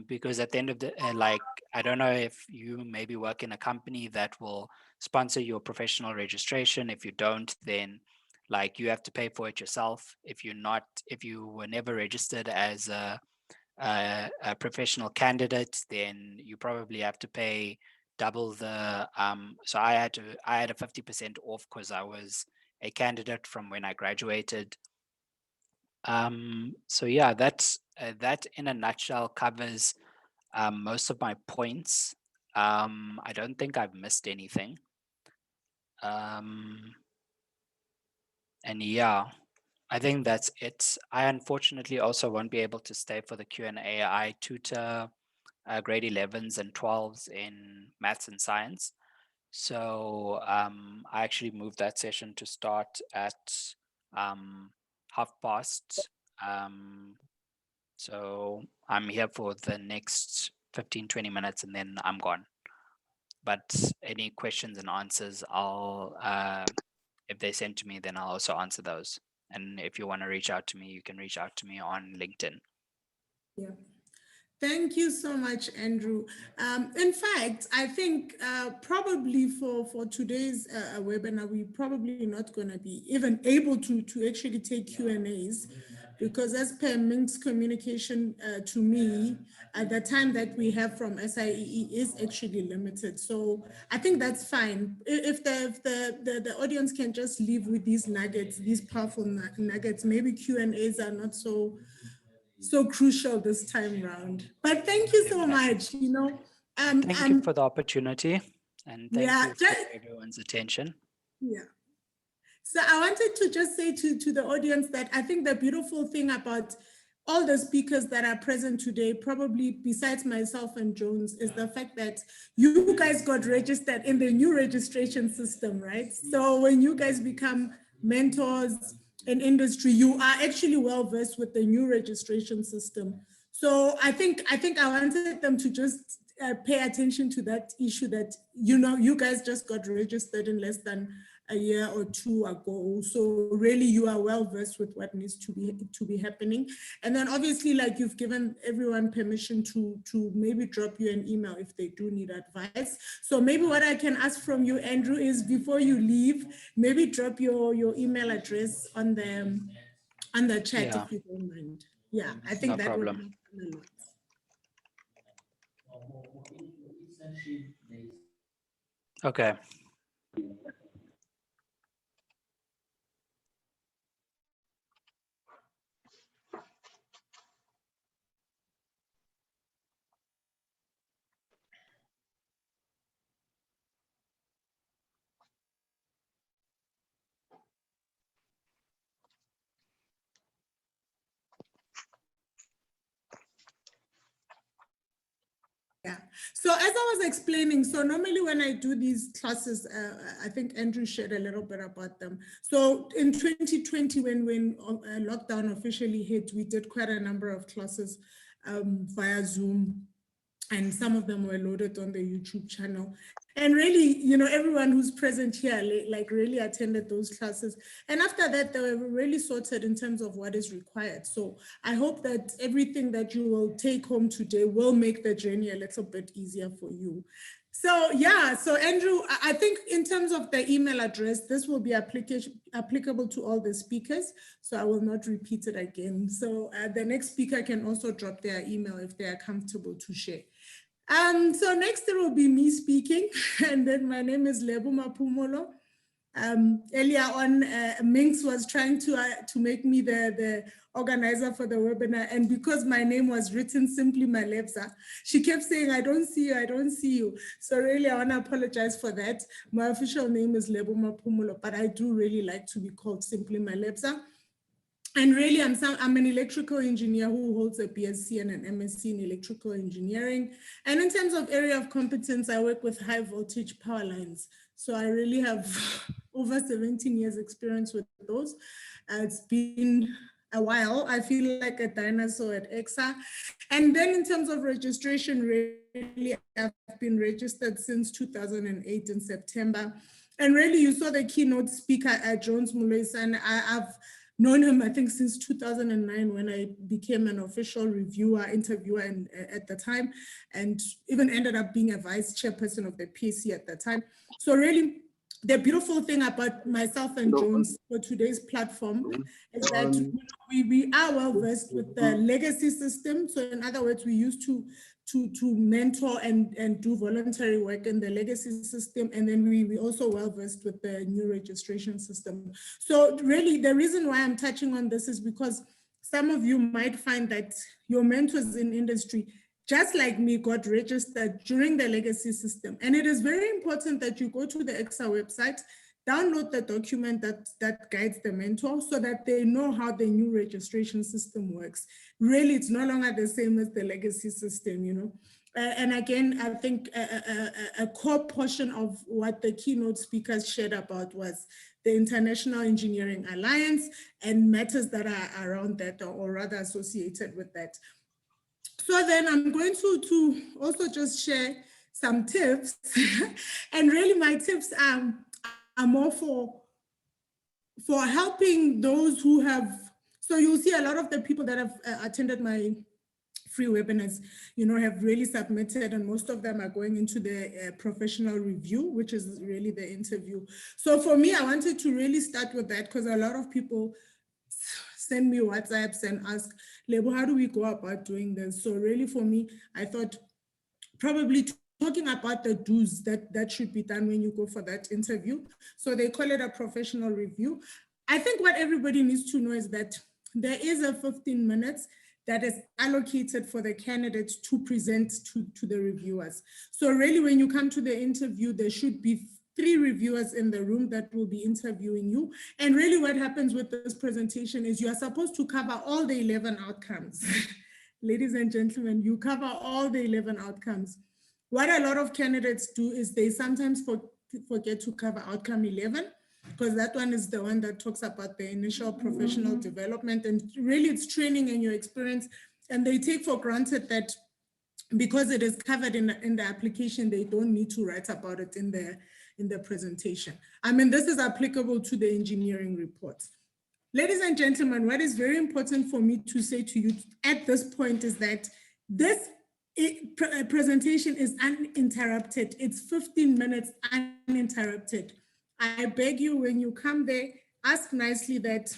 Because at the end of the, like, I don't know if you maybe work in a company that will sponsor your professional registration. If you don't, then like you have to pay for it yourself. If you were never registered as a professional candidate, then you probably have to pay double the so I had a 50% off because I was a candidate from when I graduated. So yeah, that in a nutshell covers most of my points. I don't think I've missed anything. And yeah, I think that's it. I unfortunately also won't be able to stay for the Q&A. I tutor grade 11s and 12s in maths and science. So I actually moved that session to start at 12:30. So I'm here for the next 15-20 minutes and then I'm gone. But any questions and answers, I'll if they send to me, then I'll also answer those. And if you want to reach out to me, you can reach out to me on LinkedIn. Yeah. Thank you so much, Andrew. In fact, I think probably for today's webinar, we're probably not going to be even able to actually take Q&As, because as per Mink's communication to me, the time that we have from SAIEE is actually limited. So I think that's fine. If the audience can just leave with these nuggets, these powerful nuggets, maybe Q&As are not so crucial this time around. But thank you so much. You know, thank you for the opportunity, and thank yeah, you for everyone's attention. Yeah. So I wanted to just say to the audience that I think the beautiful thing about all the speakers that are present today, probably besides myself and Jones, is the fact that you guys got registered in the new registration system, right? So when you guys become mentors in industry, you are actually well versed with the new registration system. So I think I wanted them to just pay attention to that issue, that, you know, you guys just got registered in less than a year or two ago. So really you are well versed with what needs to be happening. And then obviously, like, you've given everyone permission to maybe drop you an email if they do need advice. So maybe what I can ask from you, Andrew, is before you leave, maybe drop your email address on the chat, if you don't mind. Yeah, I think that would help a lot. Okay. Yeah. So as I was explaining, so normally when I do these classes, I think Andrew shared a little bit about them. So in 2020, when lockdown officially hit, we did quite a number of classes via Zoom, and some of them were loaded on the YouTube channel. And really, you know, everyone who's present here, like, really attended those classes. And after that, they were really sorted in terms of what is required. So I hope that everything that you will take home today will make the journey a little bit easier for you. So yeah, so Andrew, I think in terms of the email address, this will be applicable to all the speakers. So I will not repeat it again. So the next speaker can also drop their email if they are comfortable to share. So next there will be me speaking, and then my name is Lebu Mapumolo. Earlier on, Minx was trying to make me the organizer for the webinar, and because my name was written simply Malebza, she kept saying, I don't see you, I don't see you. So really, I want to apologize for that. My official name is Lebo Mapumulo, but I do really like to be called simply Malebza. And really, I'm an electrical engineer who holds a BSc and an MSc in electrical engineering. And in terms of area of competence, I work with high voltage power lines. So I really have over 17 years experience with those. It's been a while. I feel like a dinosaur at EXA. And then in terms of registration, really, I've been registered since 2008 in September. And really, you saw the keynote speaker at Jones Mulesan. I've known him, I think, since 2009 when I became an official interviewer at the time, and even ended up being a vice chairperson of the PAC at the time. So really, the beautiful thing about myself and Jones for today's platform is that we are well versed with the legacy system. So in other words, we used to mentor and do voluntary work in the legacy system. And then we also well versed with the new registration system. So really the reason why I'm touching on this is because some of you might find that your mentors in industry, just like me, got registered during the legacy system. And it is very important that you go to the EXA website, download the document that guides the mentor so that they know how the new registration system works. Really, it's no longer the same as the legacy system, you know. And again, I think a core portion of what the keynote speakers shared about was the International Engineering Alliance and matters that are around that, or rather associated with that. So then I'm going to also just share some tips. And really my tips are more for helping those who have, so you'll see a lot of the people that have attended my free webinars, you know, have really submitted, and most of them are going into the professional review, which is really the interview. So for me, I wanted to really start with that because a lot of people send me WhatsApps and ask, Lebo, how do we go about doing this? So really for me, I thought probably talking about the do's that should be done when you go for that interview. So they call it a professional review. I think what everybody needs to know is that there is a 15 minutes that is allocated for the candidates to present to the reviewers. So really when you come to the interview, there should be 3 reviewers in the room that will be interviewing you. And really what happens with this presentation is you are supposed to cover all the 11 outcomes. Ladies and gentlemen, you cover all the 11 outcomes. What a lot of candidates do is they sometimes forget to cover outcome 11, because that one is the one that talks about the initial professional development, and really it's training and your experience. And they take for granted that because it is covered in the application, they don't need to write about it in the presentation. I mean, this is applicable to the engineering report. Ladies and gentlemen, what is very important for me to say to you at this point is that this presentation is uninterrupted. It's 15 minutes uninterrupted. I beg you, when you come there, ask nicely that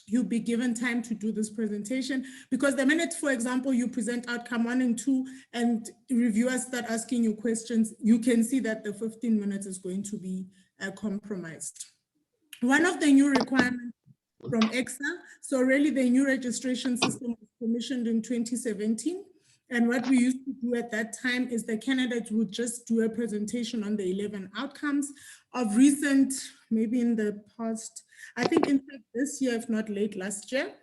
you'll be given time to do this presentation, because the minute, for example, you present outcome 1 and 2 and reviewers start asking you questions, you can see that the 15 minutes is going to be compromised. One of the new requirements from EXA, so really the new registration system was commissioned in 2017. And what we used to do at that time is the candidates would just do a presentation on the 11 outcomes. Of recent, maybe in the past, I think in fact this year, if not late last year,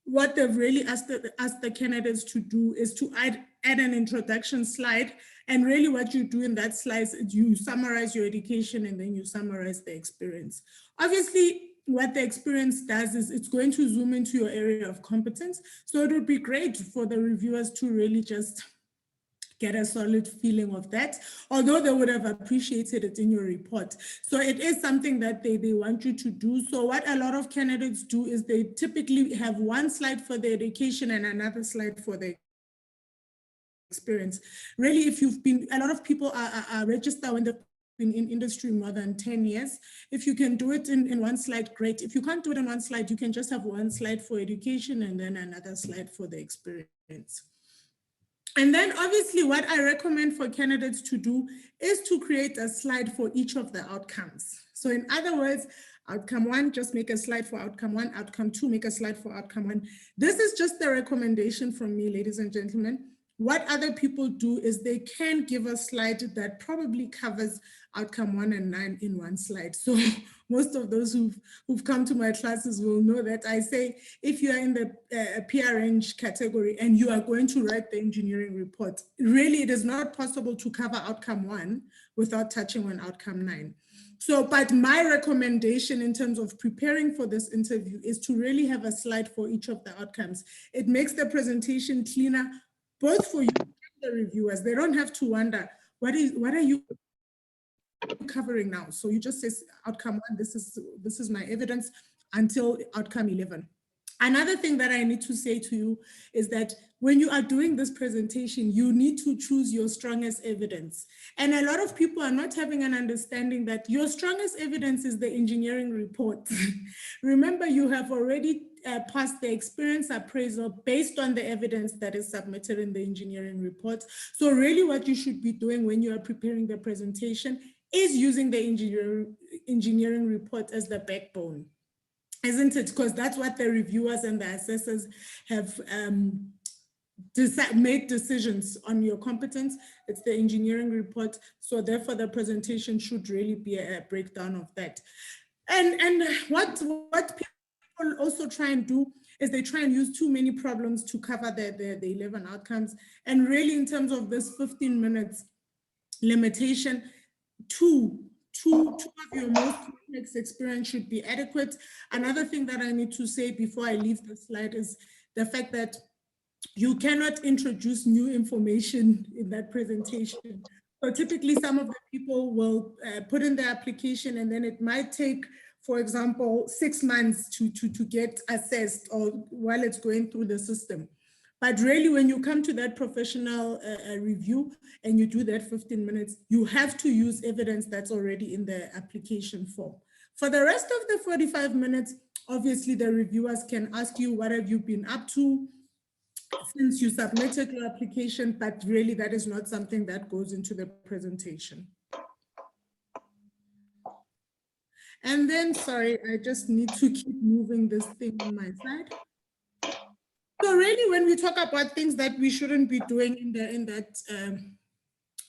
what they've really asked the candidates to do is to add an introduction slide. And really what you do in that slide is you summarize your education and then you summarize the experience. Obviously, what the experience does is it's going to zoom into your area of competence. So it would be great for the reviewers to really just get a solid feeling of that, although they would have appreciated it in your report. So it is something that they want you to do. So what a lot of candidates do is they typically have one slide for the education and another slide for the experience. Really, if you've been, a lot of people are registered when they've been in industry more than 10 years. If you can do it in one slide, great. If you can't do it in one slide, you can just have one slide for education and then another slide for the experience. And then obviously what I recommend for candidates to do is to create a slide for each of the outcomes. So in other words, outcome 1, just make a slide for outcome 1, outcome 2, make a slide for outcome 1. This is just a recommendation from me, ladies and gentlemen. What other people do is they can give a slide that probably covers outcome 1 and 9 in one slide. So most of those who've come to my classes will know that I say, if you are in the PRNG category and you are going to write the engineering report, really it is not possible to cover outcome 1 without touching on outcome 9. So, but my recommendation in terms of preparing for this interview is to really have a slide for each of the outcomes. It makes the presentation cleaner, both for you and the reviewers. They don't have to wonder, what are you covering now? So you just say outcome 1, this is my evidence, until outcome 11. Another thing that I need to say to you is that when you are doing this presentation, you need to choose your strongest evidence. And a lot of people are not having an understanding that your strongest evidence is the engineering report. Remember, you have already passed the experience appraisal based on the evidence that is submitted in the engineering report. So really what you should be doing when you are preparing the presentation is using the engineering report as the backbone. Isn't it? Because that's what the reviewers and the assessors have made decisions on your competence. It's the engineering report. So therefore the presentation should really be a breakdown of that. And what people also try and do is they try and use too many problems to cover the 11 outcomes. And really in terms of this 15 minutes limitation, two of your most complex experience should be adequate. Another thing that I need to say before I leave the slide is the fact that you cannot introduce new information in that presentation. So typically some of the people will put in the application and then it might take, for example, 6 months to get assessed or while it's going through the system. But really, when you come to that professional review and you do that 15 minutes, you have to use evidence that's already in the application form. For the rest of the 45 minutes, obviously the reviewers can ask you, what have you been up to since you submitted your application, but really that is not something that goes into the presentation. And then, sorry, I just need to keep moving this thing on my side. So really, when we talk about things that we shouldn't be doing in that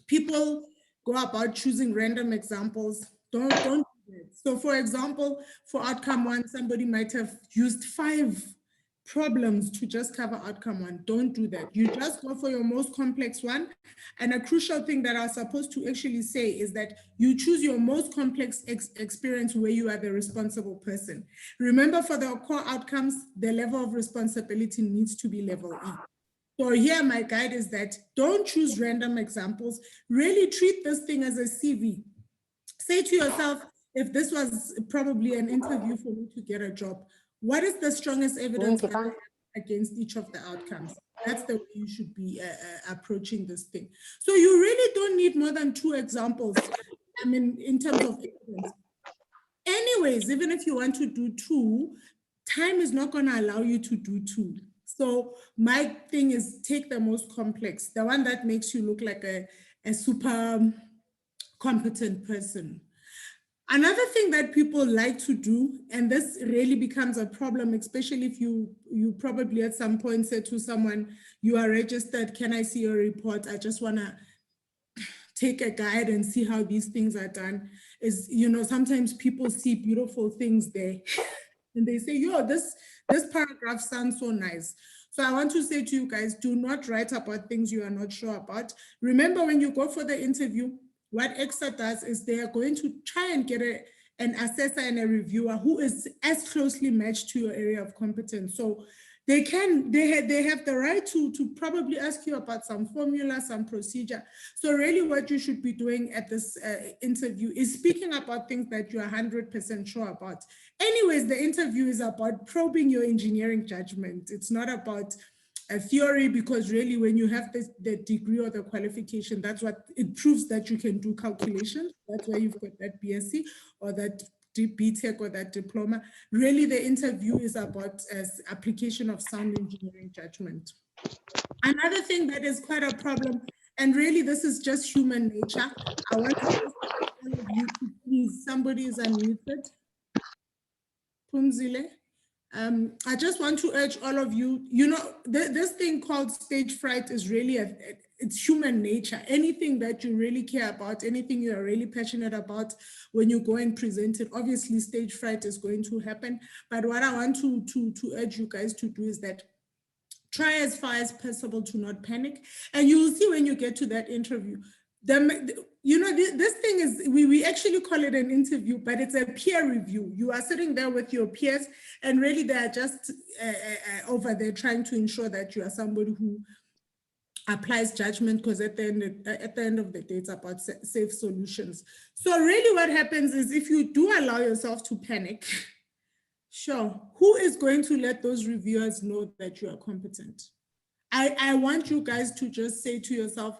people go about choosing random examples, don't do it. So for example, for outcome 1, somebody might have used 5 problems to just cover outcome 1. Don't do that. You just go for your most complex one. And a crucial thing that I was supposed to actually say is that you choose your most complex experience where you are the responsible person. Remember, for the core outcomes, the level of responsibility needs to be level E. So here my guide is that don't choose random examples. Really treat this thing as a CV. Say to yourself, if this was probably an interview for me to get a job, what is the strongest evidence that I have against each of the outcomes? That's the way you should be approaching this thing. So you really don't need more than 2 examples, I mean, in terms of evidence. Anyways, even if you want to do 2, time is not going to allow you to do 2. So my thing is take the most complex, the one that makes you look like a super competent person. Another thing that people like to do, and this really becomes a problem, especially if you probably at some point said to someone, you are registered, can I see your report? I just want to take a guide and see how these things are done, is, you know, sometimes people see beautiful things there and they say, yo, this paragraph sounds so nice. So I want to say to you guys, do not write about things you are not sure about. Remember, when you go for the interview, what EXA does is they are going to try and get an assessor and a reviewer who is as closely matched to your area of competence. So they have the right to probably ask you about some formula, some procedure. So really what you should be doing at this interview is speaking about things that you are 100% sure about. Anyways, the interview is about probing your engineering judgment. It's not about a theory, because really when you have the degree or the qualification, that's what it proves, that you can do calculations. That's why you've got that BSc or that BTech or that diploma. Really the interview is about application of sound engineering judgment. Another thing that is quite a problem, and really this is just human nature, I want all of you to somebody is unmuted. Pumzile. I just want to urge all of you, this thing called stage fright is really, it's human nature. Anything that you really care about, anything you are really passionate about, when you go and present it, obviously stage fright is going to happen. But what I want to urge you guys to do is that try as far as possible to not panic. And you will see when you get to that interview, this thing is, we actually call it an interview, but it's a peer review. You are sitting there with your peers, and really they are just over there trying to ensure that you are somebody who applies judgment, because at the end of the day, it's about safe solutions. So really what happens is, if you do allow yourself to panic, sure, who is going to let those reviewers know that you are competent? I want you guys to just say to yourself,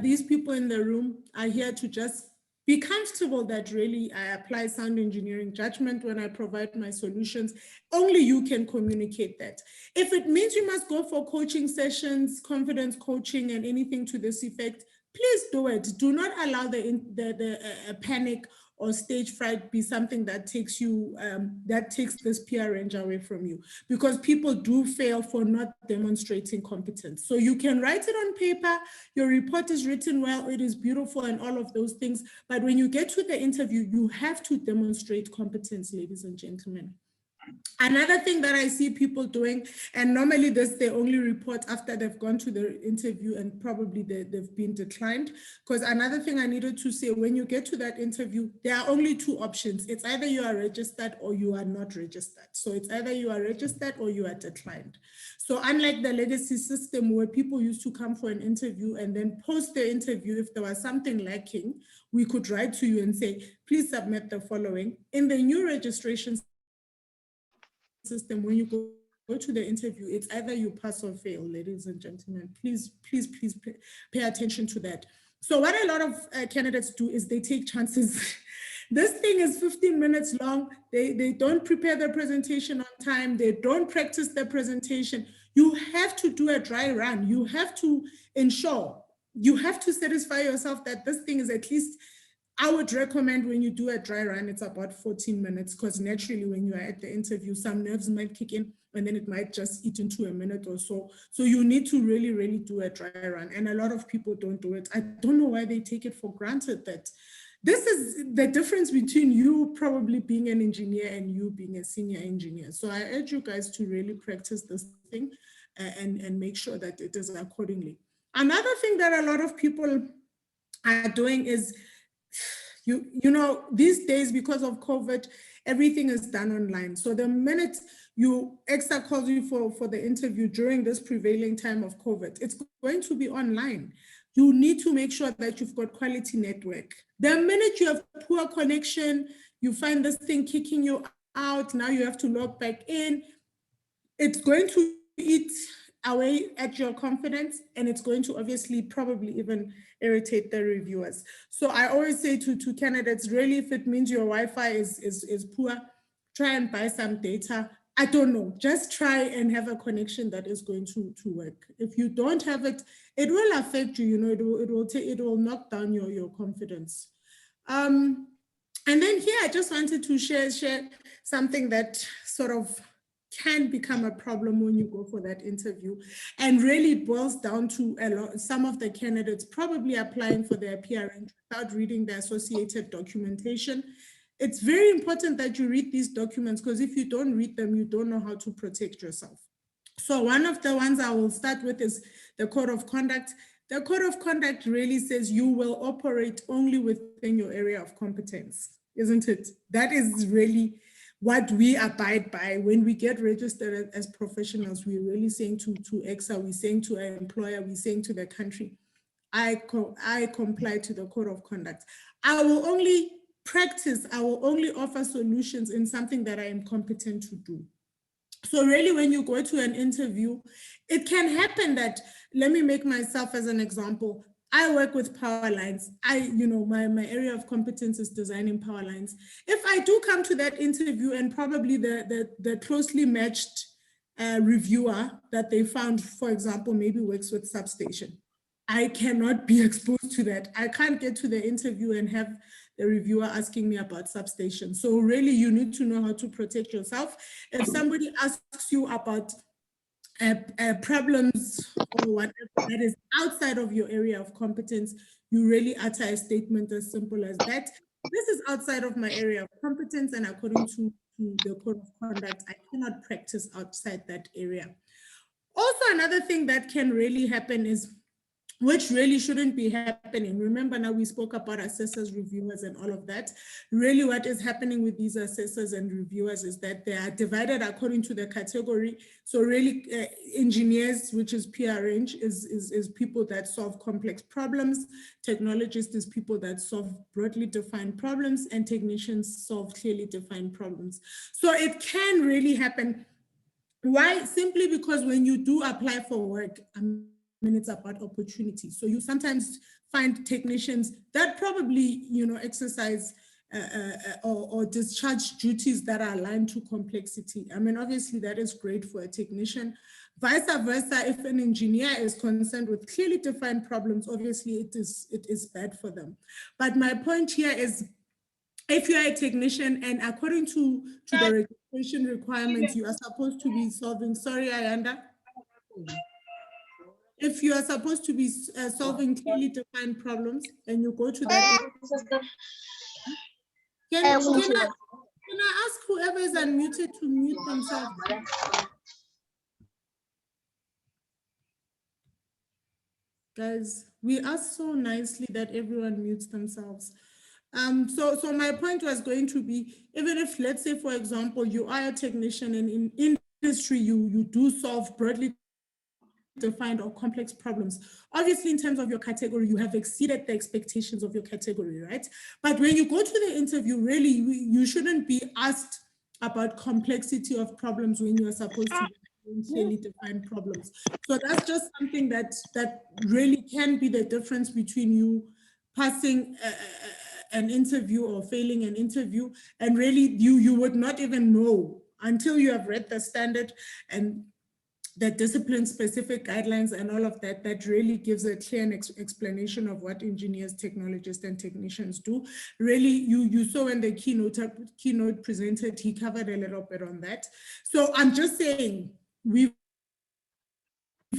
these people in the room are here to just be comfortable that really I apply sound engineering judgment when I provide my solutions. Only you can communicate that. If it means you must go for coaching sessions, confidence coaching, and anything to this effect, please do it. Do not allow the panic or stage fright be something that takes you, that takes this peer range away from you, because people do fail for not demonstrating competence. So you can write it on paper, your report is written well, it is beautiful and all of those things, but when you get to the interview, you have to demonstrate competence, ladies and gentlemen. Another thing that I see people doing, and normally they only report after they've gone to the interview and probably they've been declined, because another thing I needed to say, when you get to that interview, there are only two options. It's either you are registered or you are not registered. So it's either you are registered or you are declined. So unlike the legacy system where people used to come for an interview and then post the interview, if there was something lacking, we could write to you and say, please submit the following. In the new registration system, when you go to the interview, it's either you pass or fail, ladies and gentlemen. Please pay attention to that. So what a lot of candidates do is they take chances. This thing is 15 minutes long. They don't prepare their presentation on time. They don't practice their presentation. You have to do a dry run. You have to ensure, you have to satisfy yourself that this thing is at least, I would recommend when you do a dry run, it's about 14 minutes, because naturally when you are at the interview, some nerves might kick in and then it might just eat into a minute or so. So you need to really, really do a dry run. And a lot of people don't do it. I don't know why they take it for granted that this is the difference between you probably being an engineer and you being a senior engineer. So I urge you guys to really practice this thing and make sure that it is accordingly. Another thing that a lot of people are doing is, you know, these days, because of COVID, everything is done online. So the minute EXA calls you for the interview during this prevailing time of COVID, it's going to be online. You need to make sure that you've got quality network. The minute you have poor connection, you find this thing kicking you out, now you have to log back in, it's going to eat away at your confidence, and it's going to obviously probably even irritate the reviewers. So I always say to candidates, really, if it means your Wi-Fi is poor, try and buy some data. I don't know, just try and have a connection that is going to work. If you don't have it, it will affect you, you know, it will knock down your confidence. And then here, I just wanted to share something that sort of can become a problem when you go for that interview. And really it boils down to some of the candidates probably applying for their PRN without reading the associated documentation. It's very important that you read these documents, because if you don't read them, you don't know how to protect yourself. So one of the ones I will start with is the Code of Conduct. The Code of Conduct really says you will operate only within your area of competence, isn't it? That is really what we abide by when we get registered as professionals. We're really saying to EXA, we're saying to our employer, we're saying to the country, I comply to the Code of Conduct. I will only practice, I will only offer solutions in something that I am competent to do. So really, when you go to an interview, it can happen that, let me make myself as an example. I work with power lines. My area of competence is designing power lines. If I do come to that interview and probably the closely matched reviewer that they found, for example, maybe works with substation, I cannot be exposed to that. I can't get to the interview and have the reviewer asking me about substation. So really you need to know how to protect yourself. If somebody asks you about problems or whatever that is outside of your area of competence, you really utter a statement as simple as that. This is outside of my area of competence, and according to the code of conduct, I cannot practice outside that area. Also, another thing that can really happen is, which really shouldn't be happening. Remember, now we spoke about assessors, reviewers, and all of that. Really what is happening with these assessors and reviewers is that they are divided according to the category. So really engineers, which is PR range, is people that solve complex problems. Technologists is people that solve broadly defined problems, and technicians solve clearly defined problems. So it can really happen. Why? Simply because when you do apply for work, it's about opportunity. So you sometimes find technicians that probably, exercise or discharge duties that are aligned to complexity. Obviously that is great for a technician. Vice versa, if an engineer is concerned with clearly defined problems, obviously it is bad for them. But my point here is, if you're a technician and according to the registration requirements, you are supposed to be solving, sorry, Ayanda. If you are supposed to be solving clearly defined problems and you go to that, can I ask whoever is unmuted to mute themselves? Guys, we asked so nicely that everyone mutes themselves. So my point was going to be, even if, let's say, for example, you are a technician and in industry, you do solve broadly defined or complex problems. Obviously, in terms of your category, you have exceeded the expectations of your category, right? But when you go to the interview, really, you shouldn't be asked about complexity of problems when you're supposed to be clearly defined problems. So that's just something that really can be the difference between you passing an interview or failing an interview, and really you would not even know until you have read the standard and the discipline-specific guidelines and all of that, that really gives a clear explanation of what engineers, technologists, and technicians do. Really, you saw when the keynote presented, he covered a little bit on that. So I'm just saying, we've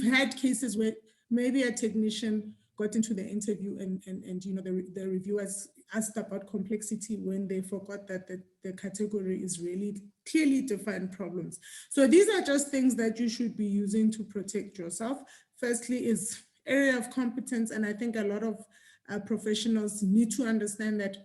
had cases where maybe a technician got into the interview and the reviewers asked about complexity when they forgot that the category is really clearly defined problems. So these are just things that you should be using to protect yourself. Firstly is area of competence, and I think a lot of professionals need to understand that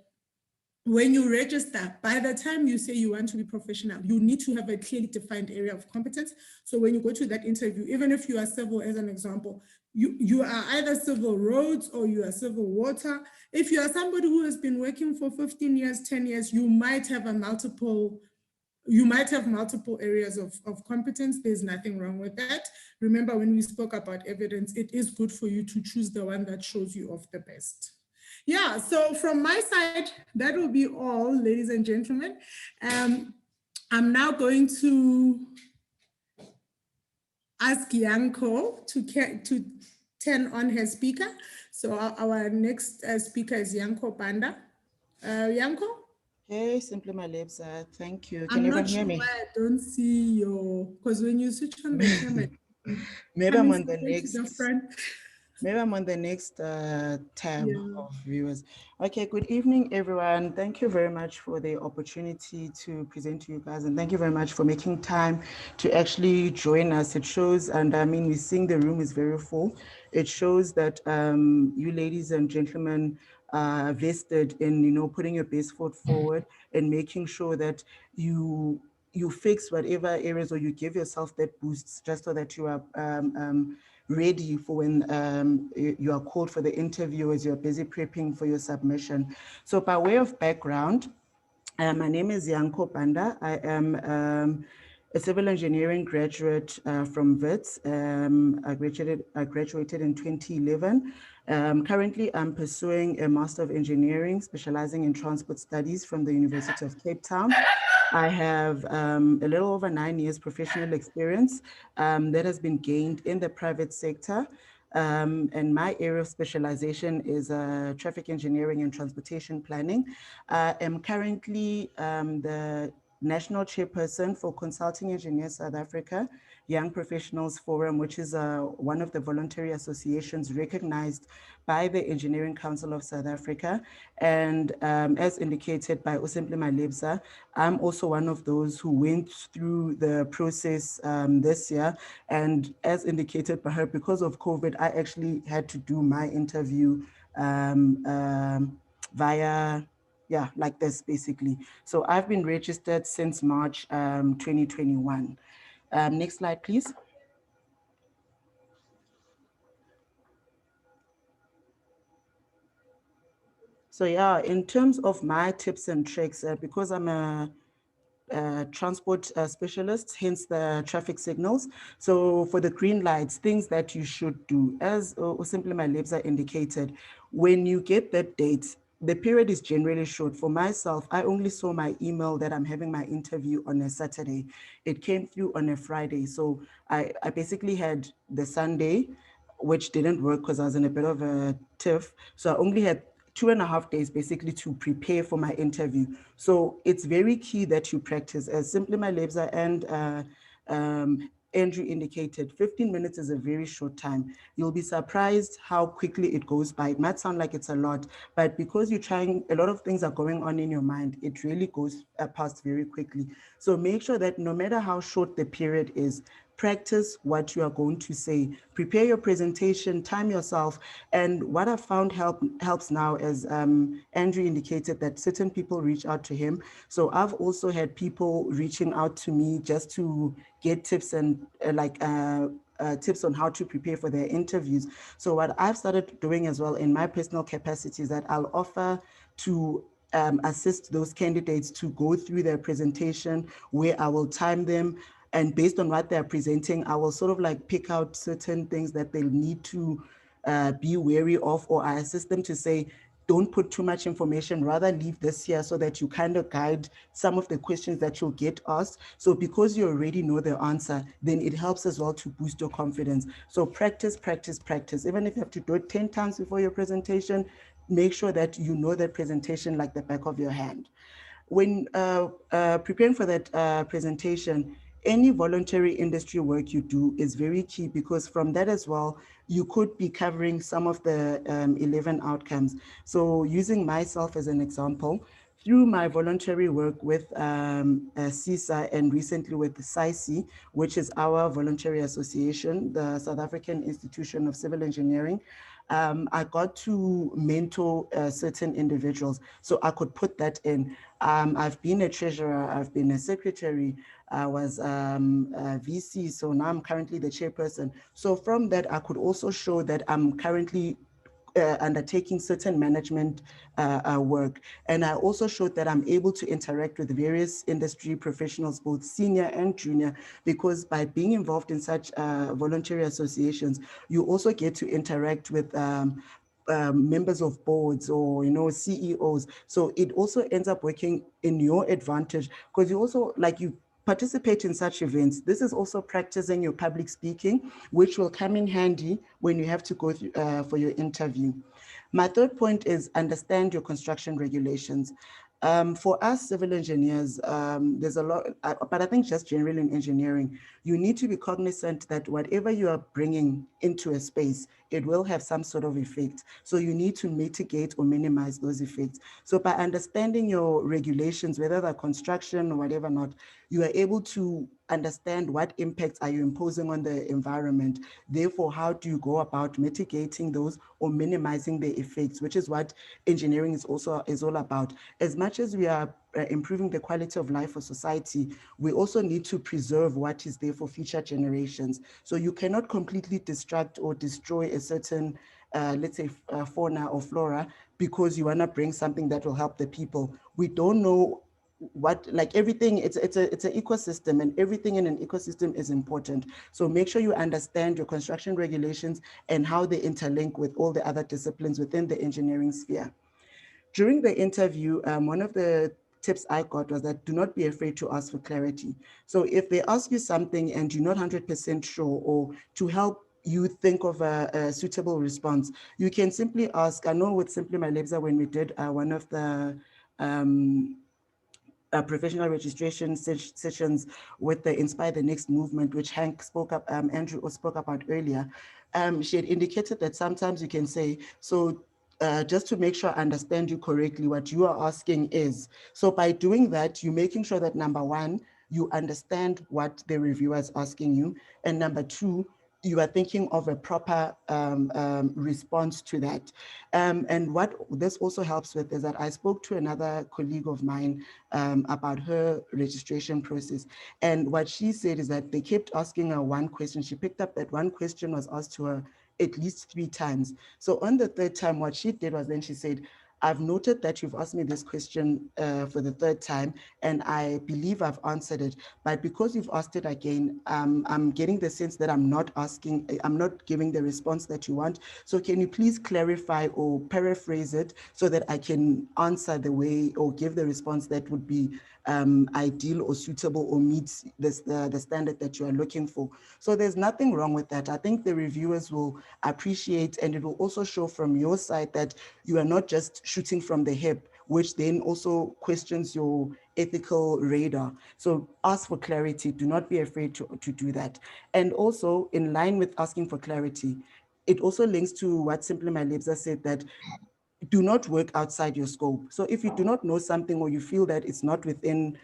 when you register, by the time you say you want to be professional, you need to have a clearly defined area of competence. So when you go to that interview, even if you are civil, as an example, you are either civil roads or you are civil water. If you are somebody who has been working for 15 years, 10 years, you might have multiple areas of competence. There's nothing wrong with that. Remember, when we spoke about evidence, it is good for you to choose the one that shows you off the best. Yeah, so from my side, that will be all, ladies and gentlemen. I'm now going to ask Yanko to turn on her speaker. So our next speaker is Yanko Panda. Yanko? Hey, Simply My Lips, thank you. Can everyone hear me? I'm not sure why I don't see your, because when you switch on the camera, maybe I'm on the next. Maybe I'm on the next tab of viewers. Okay, good evening, everyone. Thank you very much for the opportunity to present to you guys, and thank you very much for making time to actually join us. It shows, and I mean, we're seeing the room is very full. It shows that you ladies and gentlemen are vested in, putting your best foot forward and making sure that you fix whatever areas, or you give yourself that boost just so that you are ready for when you are called for the interview as you're busy prepping for your submission. So by way of background, my name is Yanko Panda. I am a civil engineering graduate from WITS. I graduated in 2011. Currently, I'm pursuing a Master of Engineering, specializing in transport studies from the University of Cape Town. I have a little over 9 years professional experience that has been gained in the private sector. And my area of specialization is traffic engineering and transportation planning. I am currently the National Chairperson for Consulting Engineers South Africa, Young Professionals Forum, which is one of the voluntary associations recognized by the Engineering Council of South Africa. And as indicated by Usimple Malebza, I'm also one of those who went through the process this year. And as indicated by her, because of COVID, I actually had to do my interview via, yeah, like this basically. So I've been registered since March 2021. Next slide, please. So yeah, in terms of my tips and tricks, because I'm a transport specialist, hence the traffic signals. So for the green lights, things that you should do, as Usimple Malebza indicated, when you get that date, the period is generally short. For myself, I only saw my email that I'm having my interview on a Saturday. It came through on a Friday. So I basically had the Sunday, which didn't work because I was in a bit of a tiff. So I only had 2.5 days basically to prepare for my interview. So it's very key that you practice. As Simply Malebza and Andrew indicated, 15 minutes is a very short time. You'll be surprised how quickly it goes by. It might sound like it's a lot, but because you're trying, a lot of things are going on in your mind, it really goes past very quickly. So make sure that no matter how short the period is, practice what you are going to say, prepare your presentation, time yourself. And what I found helps now, as Andrew indicated, that certain people reach out to him. So I've also had people reaching out to me just to get tips and tips on how to prepare for their interviews. So what I've started doing as well in my personal capacity is that I'll offer to assist those candidates to go through their presentation, where I will time them. And based on what they're presenting, I will sort of like pick out certain things that they'll need to be wary of, or I assist them to say, don't put too much information, rather leave this here so that you kind of guide some of the questions that you'll get asked. So because you already know the answer, then it helps as well to boost your confidence. So practice, practice, practice. Even if you have to do it 10 times before your presentation, make sure that you know that presentation like the back of your hand. When preparing for that presentation, any voluntary industry work you do is very key, because from that as well, you could be covering some of the 11 outcomes. So using myself as an example, through my voluntary work with CISA and recently with the SAIEE, which is our voluntary association, the South African Institution of Civil Engineering, I got to mentor certain individuals. So I could put that in. I've been a treasurer, I've been a secretary, I was a VC, so now I'm currently the chairperson. So from that, I could also show that I'm currently undertaking certain management work. And I also showed that I'm able to interact with various industry professionals, both senior and junior, because by being involved in such voluntary associations, you also get to interact with members of boards or, CEOs. So it also ends up working in your advantage, because you also, like, you participate in such events. This is also practicing your public speaking, which will come in handy when you have to go through, for your interview. My third point is understand your construction regulations. For us civil engineers, there's a lot, but I think just generally in engineering, you need to be cognizant that whatever you are bringing into a space, it will have some sort of effect. So you need to mitigate or minimize those effects. So by understanding your regulations, whether they're construction or whatever not, you are able to understand what impacts are you imposing on the environment. Therefore, how do you go about mitigating those or minimizing the effects, which is what engineering is all about. As much as we are improving the quality of life for society, we also need to preserve what is there for future generations. So you cannot completely destruct or destroy a certain, let's say, fauna or flora because you want to bring something that will help the people. We don't know what, like everything, it's an ecosystem, and everything in an ecosystem is important. So make sure you understand your construction regulations and how they interlink with all the other disciplines within the engineering sphere. During the interview, one of the tips I got was that do not be afraid to ask for clarity. So if they ask you something and you're not 100% sure, or to help you think of a suitable response, you can simply ask. I know with Simply My Lebza, when we did one of the professional registration sessions with the Inspire the Next movement, which Hank spoke up, Andrew spoke about earlier, she had indicated that sometimes you can say, so just to make sure I understand you correctly, what you are asking is, so by doing that, you're making sure that number one, you understand what the reviewer is asking you, and number two, you are thinking of a proper response to that. And what this also helps with is that I spoke to another colleague of mine about her registration process. And what she said is that they kept asking her one question. She picked up that one question was asked to her at least 3 times. So on the third time, what she did was then she said, I've noted that you've asked me this question for the 3rd time, and I believe I've answered it. But because you've asked it again, I'm getting the sense that I'm not giving the response that you want. So can you please clarify or paraphrase it so that I can answer the way or give the response that would be ideal or suitable or meets the standard that you are looking for. So there's nothing wrong with that. I think the reviewers will appreciate, and it will also show from your side that you are not just shooting from the hip, which then also questions your ethical radar. So ask for clarity. Do not be afraid to do that. And also, in line with asking for clarity, it also links to what Simply My Lebza said, that do not work outside your scope. So if you do not know something, or you feel that it's not within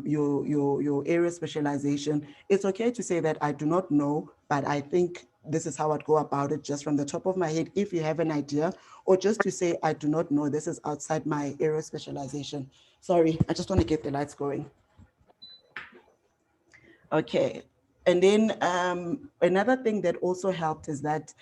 your area of specialization, it's okay to say that I do not know, but I think this is how I'd go about it just from the top of my head, if you have an idea, or just to say, I do not know, this is outside my area of specialization. Sorry, I just want to get the lights going. Okay, and then another thing that also helped is that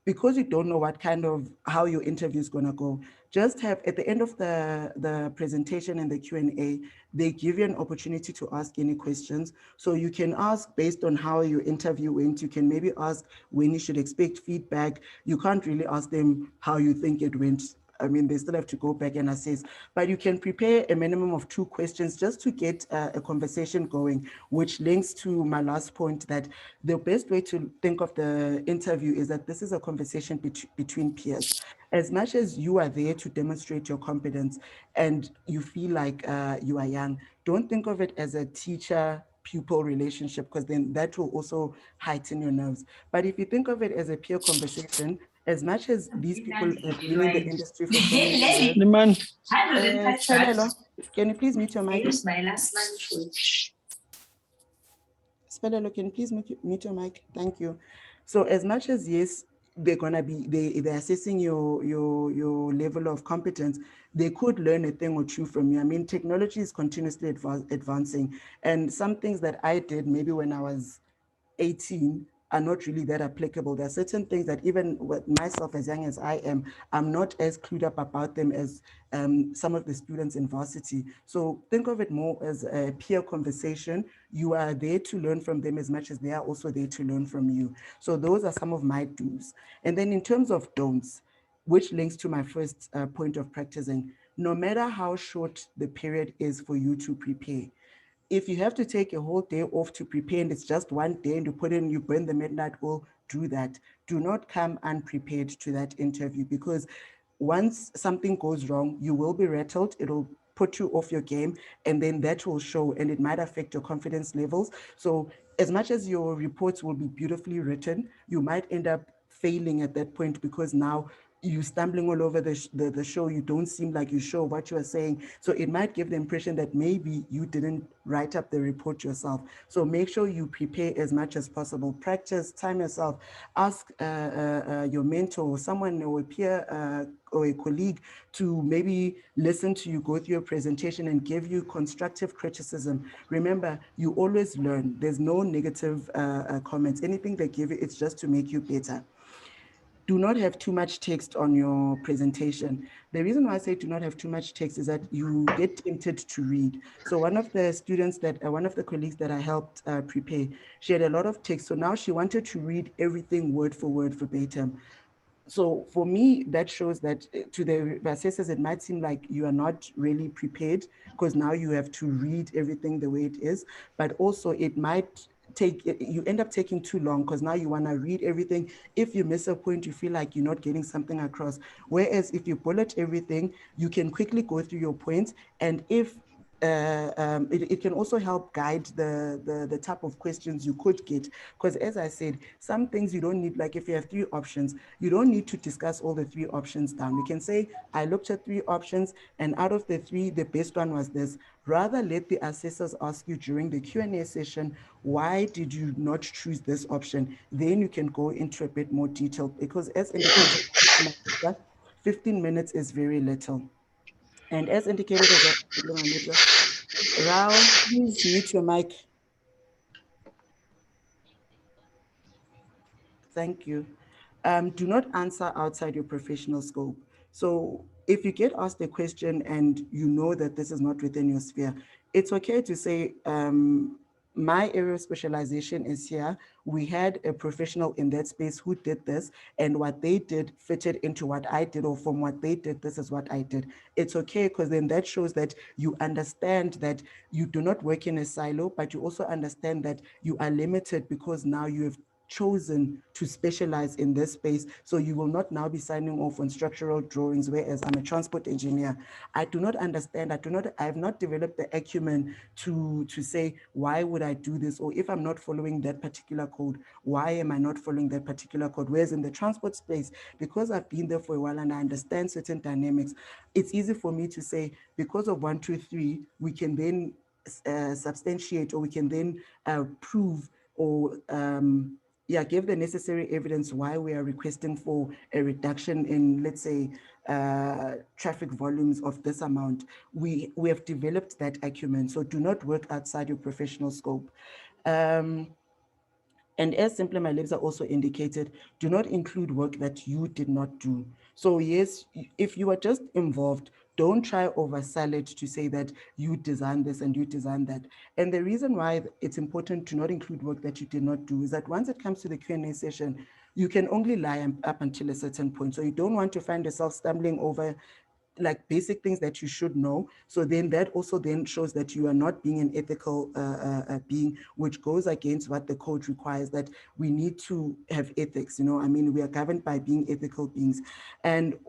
because you don't know what kind of, how your interview is going to go, just have at the end of the presentation and the Q&A, they give you an opportunity to ask any questions. So you can ask based on how your interview went. You can maybe ask when you should expect feedback. You can't really ask them how you think it went. I mean, they still have to go back and assess, but you can prepare a minimum of 2 questions just to get a conversation going, which links to my last point, that the best way to think of the interview is that this is a conversation between peers. As much as you are there to demonstrate your competence and you feel like you are young, don't think of it as a teacher-pupil relationship, because then that will also heighten your nerves. But if you think of it as a peer conversation, as much as these people have been in the industry for so many years. Can you please mute your mic? Spelelo, can you please mute your mic? Thank you. So as much as, yes, they're gonna be, they're assessing your level of competence, they could learn a thing or two from you. I mean, technology is continuously advancing, and some things that I did maybe when I was 18 are not really that applicable. There are certain things that even with myself, as young as I am, I'm not as clued up about them as some of the students in varsity. So think of it more as a peer conversation. You are there to learn from them as much as they are also there to learn from you. So those are some of my do's. And then in terms of don'ts, which links to my first point of practicing, no matter how short the period is for you to prepare, if you have to take a whole day off to prepare and it's just one day and you burn the midnight oil, do that. Do not come unprepared to that interview, because once something goes wrong, you will be rattled. It'll put you off your game, and then that will show, and it might affect your confidence levels. So as much as your reports will be beautifully written, you might end up failing at that point, because now you stumbling all over the show. You don't seem like you sure what you are saying. So it might give the impression that maybe you didn't write up the report yourself. So make sure you prepare as much as possible. Practice, time yourself. Ask your mentor or someone or a peer or a colleague to maybe listen to you go through your presentation and give you constructive criticism. Remember, you always learn. There's no negative comments. Anything they give you, it's just to make you better. Do not have too much text on your presentation. The reason why I say do not have too much text is that you get tempted to read. So one of the students that, one of the colleagues that I helped prepare, she had a lot of text. So now she wanted to read everything word for word verbatim. So for me, that shows that to the assessors, it might seem like you are not really prepared, because now you have to read everything the way it is, but also it might you end up taking too long because now you want to read everything. If you miss a point, you feel like you're not getting something across. Whereas if you bullet everything, you can quickly go through your points. And if it can also help guide the type of questions you could get. Because as I said, some things you don't need, like if you have 3 options, you don't need to discuss all the 3 options down. You can say, I looked at 3 options and out of the 3, the best one was this. Rather let the assessors ask you during the Q&A session, why did you not choose this option? Then you can go into a bit more detail, because as indicated, 15 minutes is very little. And as indicated as well, Rao, please mute your mic. Thank you. Do not answer outside your professional scope. So if you get asked a question and you know that this is not within your sphere, it's okay to say, my area of specialization is here. We had a professional in that space who did this, and what they did fitted into what I did, or from what they did, this is what I did. It's okay, because then that shows that you understand that you do not work in a silo, but you also understand that you are limited because now you have chosen to specialize in this space. So you will not now be signing off on structural drawings, whereas I'm a transport engineer. I do not understand, I have not developed the acumen to say, why would I do this? Or if I'm not following that particular code, why am I not following that particular code? Whereas in the transport space, because I've been there for a while and I understand certain dynamics, it's easy for me to say, because of 1, 2, 3, we can then substantiate, or we can then prove, or give the necessary evidence why we are requesting for a reduction in, let's say, traffic volumes of this amount. We have developed that acumen. So do not work outside your professional scope. And as Simply My Lips are also indicated, do not include work that you did not do. So yes, if you are just involved, don't try oversell it to say that you designed this and you designed that. And the reason why it's important to not include work that you did not do is that once it comes to the Q&A session, you can only lie up until a certain point. So you don't want to find yourself stumbling over like basic things that you should know. So then that also then shows that you are not being an ethical being, which goes against what the code requires, that we need to have ethics. You know, I mean, we are governed by being ethical beings, and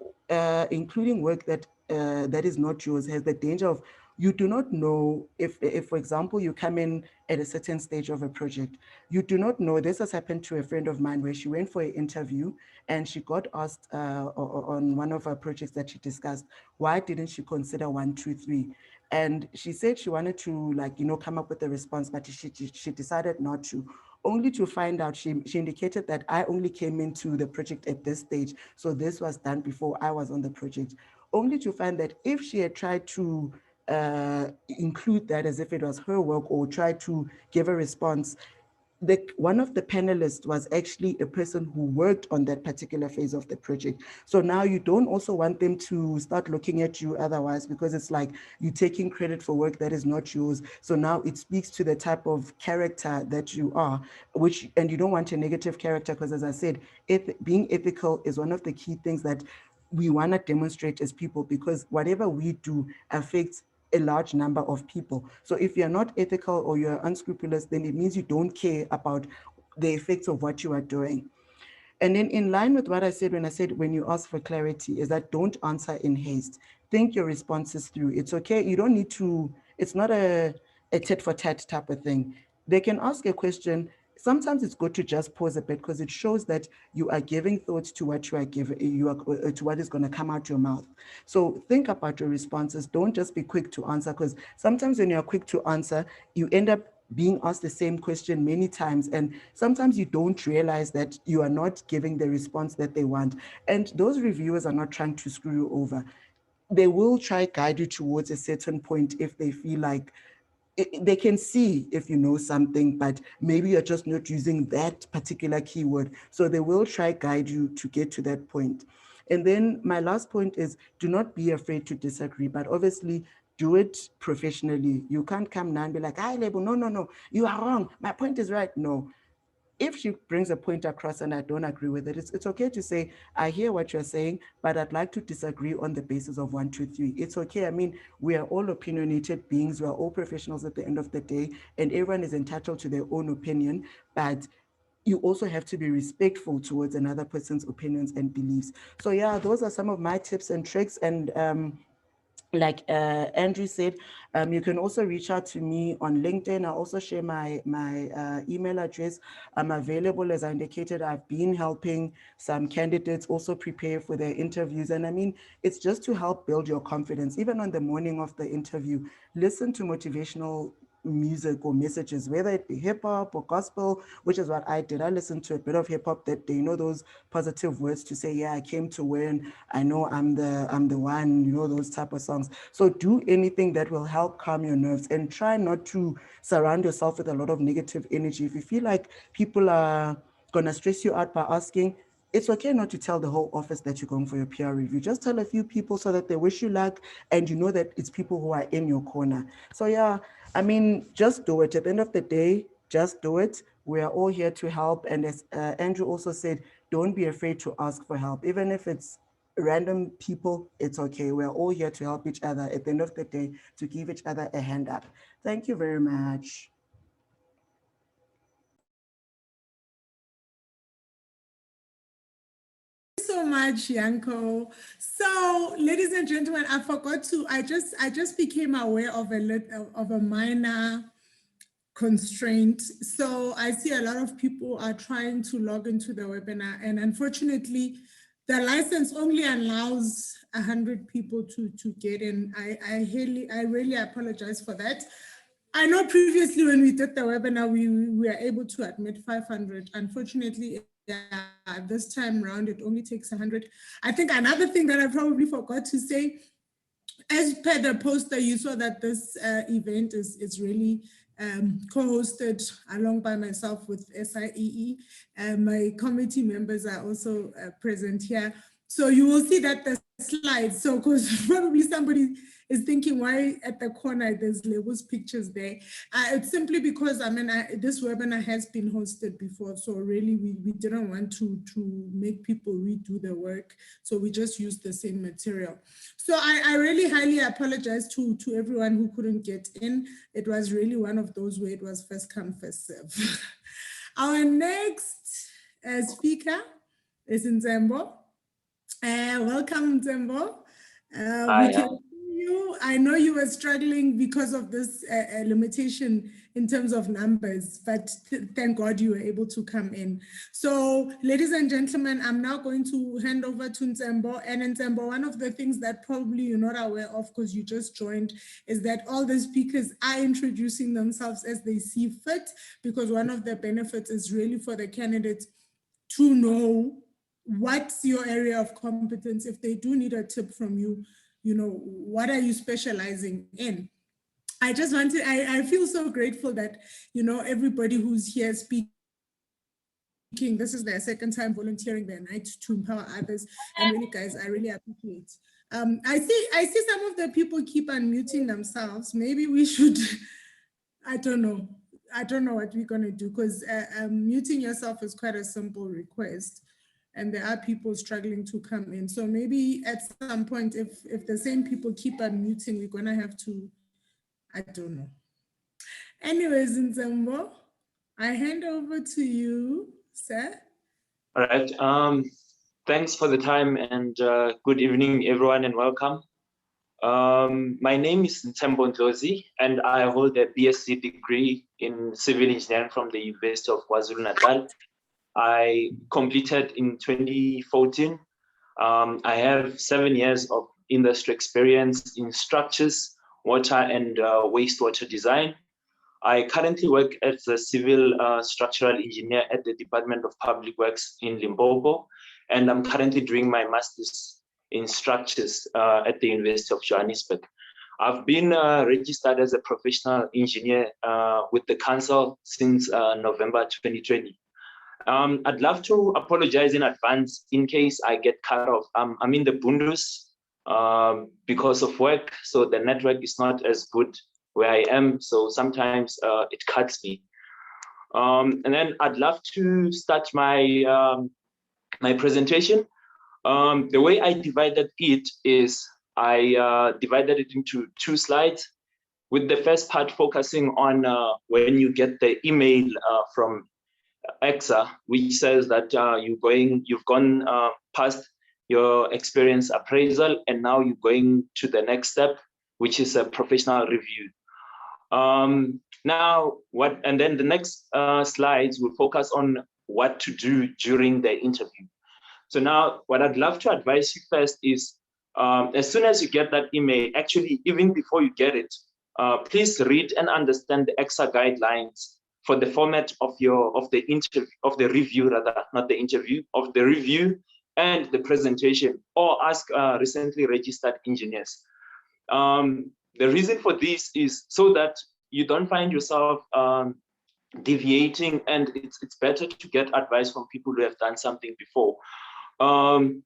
including work that that is not yours has the danger of, you do not know if, for example, you come in at a certain stage of a project, you do not know. This has happened to a friend of mine where she went for an interview and she got asked on one of her projects that she discussed, why didn't she consider 1, 2, 3? And she said she wanted to, like, you know, come up with a response, but she decided not to, only to find out, she indicated that I only came into the project at this stage. So this was done before I was on the project, only to find that if she had tried to include that as if it was her work or try to give a response, one of the panelists was actually a person who worked on that particular phase of the project. So now you don't also want them to start looking at you otherwise, because it's like you're taking credit for work that is not yours. So now it speaks to the type of character that you are, and you don't want a negative character, because as I said, being ethical is one of the key things that we want to demonstrate as people, because whatever we do affects a large number of people. So if you're not ethical or you're unscrupulous, then it means you don't care about the effects of what you are doing. And then in line with what I said when you ask for clarity, is that don't answer in haste. Think your responses through. It's okay. You don't need to, it's not a tit for tat type of thing. They can ask a question. Sometimes it's good to just pause a bit, because it shows that you are giving thoughts to what you are giving, to what is going to come out your mouth. So think about your responses. Don't just be quick to answer, because sometimes when you're quick to answer, you end up being asked the same question many times, and sometimes you don't realize that you are not giving the response that they want. And those reviewers are not trying to screw you over. They will try guide you towards a certain point if they feel like they can see if you know something, but maybe you're just not using that particular keyword. So they will try guide you to get to that point. And then my last point is, do not be afraid to disagree, but obviously do it professionally. You can't come now and be like, hi, Lebo, no, you are wrong. My point is right. No, if she brings a point across and I don't agree with it, it's okay to say, I hear what you're saying, but I'd like to disagree on the basis of 1, 2, 3. It's okay. I mean, we are all opinionated beings. We are all professionals at the end of the day, and everyone is entitled to their own opinion, but you also have to be respectful towards another person's opinions and beliefs. So yeah, those are some of my tips and tricks. And like Andrew said, you can also reach out to me on LinkedIn. I'll also share my email address. I'm available. As I indicated, I've been helping some candidates also prepare for their interviews. And I mean, it's just to help build your confidence. Even on the morning of the interview, listen to motivational music or messages, whether it be hip hop or gospel, which is what I did. I listened to a bit of hip hop that day, you know, those positive words to say, yeah, I came to win. I know I'm the one, you know, those type of songs. So do anything that will help calm your nerves, and try not to surround yourself with a lot of negative energy. If you feel like people are gonna stress you out by asking, it's okay not to tell the whole office that you're going for your PR review. Just tell a few people so that they wish you luck, and you know that it's people who are in your corner. So yeah, I mean, just do it. At the end of the day, just do it. We are all here to help. And as Andrew also said, don't be afraid to ask for help. Even if it's random people, it's okay. We're all here to help each other at the end of the day, to give each other a hand up. Thank you very much. So much, Yanko. So, ladies and gentlemen, I forgot to. I just became aware of a minor constraint. So I see a lot of people are trying to log into the webinar, and unfortunately, the license only allows 100 people to get in. I really apologize for that. I know previously when we did the webinar, we were able to admit 500. Unfortunately, this time around, it only takes 100. I think another thing that I probably forgot to say, as per the poster, you saw that this event is really co-hosted along by myself with SAIEE. My committee members are also present here. So you will see that the slides, so because probably somebody is thinking why at the corner there's labels pictures there. It's simply because this webinar has been hosted before, so really we didn't want to make people redo the work, so we just used the same material. So I really highly apologize to everyone who couldn't get in. It was really one of those where it was first come, first serve. Our next speaker is Nzembo. Welcome, Nzembo. We can see you. I know you were struggling because of this limitation in terms of numbers, but thank God you were able to come in. So, ladies and gentlemen, I'm now going to hand over to Nzembo. And Nzembo, one of the things that probably you're not aware of because you just joined is that all the speakers are introducing themselves as they see fit, because one of the benefits is really for the candidates to know what's your area of competence. If they do need a tip from you, you know, what are you specializing in? I just wanted, I feel so grateful that, you know, everybody who's here speaking, this is their second time volunteering their night to empower others. And really, guys, I really appreciate. I see some of the people keep unmuting themselves. Maybe we should, I don't know what we're gonna do, because muting yourself is quite a simple request. And there are people struggling to come in. So maybe at some point, if the same people keep unmuting, we're gonna have to, I don't know. Anyways, Nzembo, I hand over to you, sir. All right, thanks for the time, and good evening, everyone, and welcome. My name is Ntembo Ndlozi, and I hold a BSc degree in civil engineering from the University of KwaZulu-Natal. I completed in 2014. I have 7 years of industry experience in structures, water and wastewater design. I currently work as a civil structural engineer at the Department of Public Works in Limpopo, and I'm currently doing my master's in structures at the University of Johannesburg. I've been registered as a professional engineer with the council since November 2020. I'd love to apologize in advance in case I get cut off. I'm in the Bundus because of work, so the network is not as good where I am, so sometimes it cuts me. And then I'd love to start my my presentation. The way I divided it is I divided it into 2 slides, with the first part focusing on when you get the email from EXA, which says that you've gone past your experience appraisal, and now you're going to the next step, which is a professional review. And then the next slides will focus on what to do during the interview. So now what I'd love to advise you first is, as soon as you get that email, actually, even before you get it, please read and understand the EXA guidelines for the format of the review, not the interview, of the review and the presentation, or ask recently registered engineers. The reason for this is so that you don't find yourself deviating, and it's better to get advice from people who have done something before. I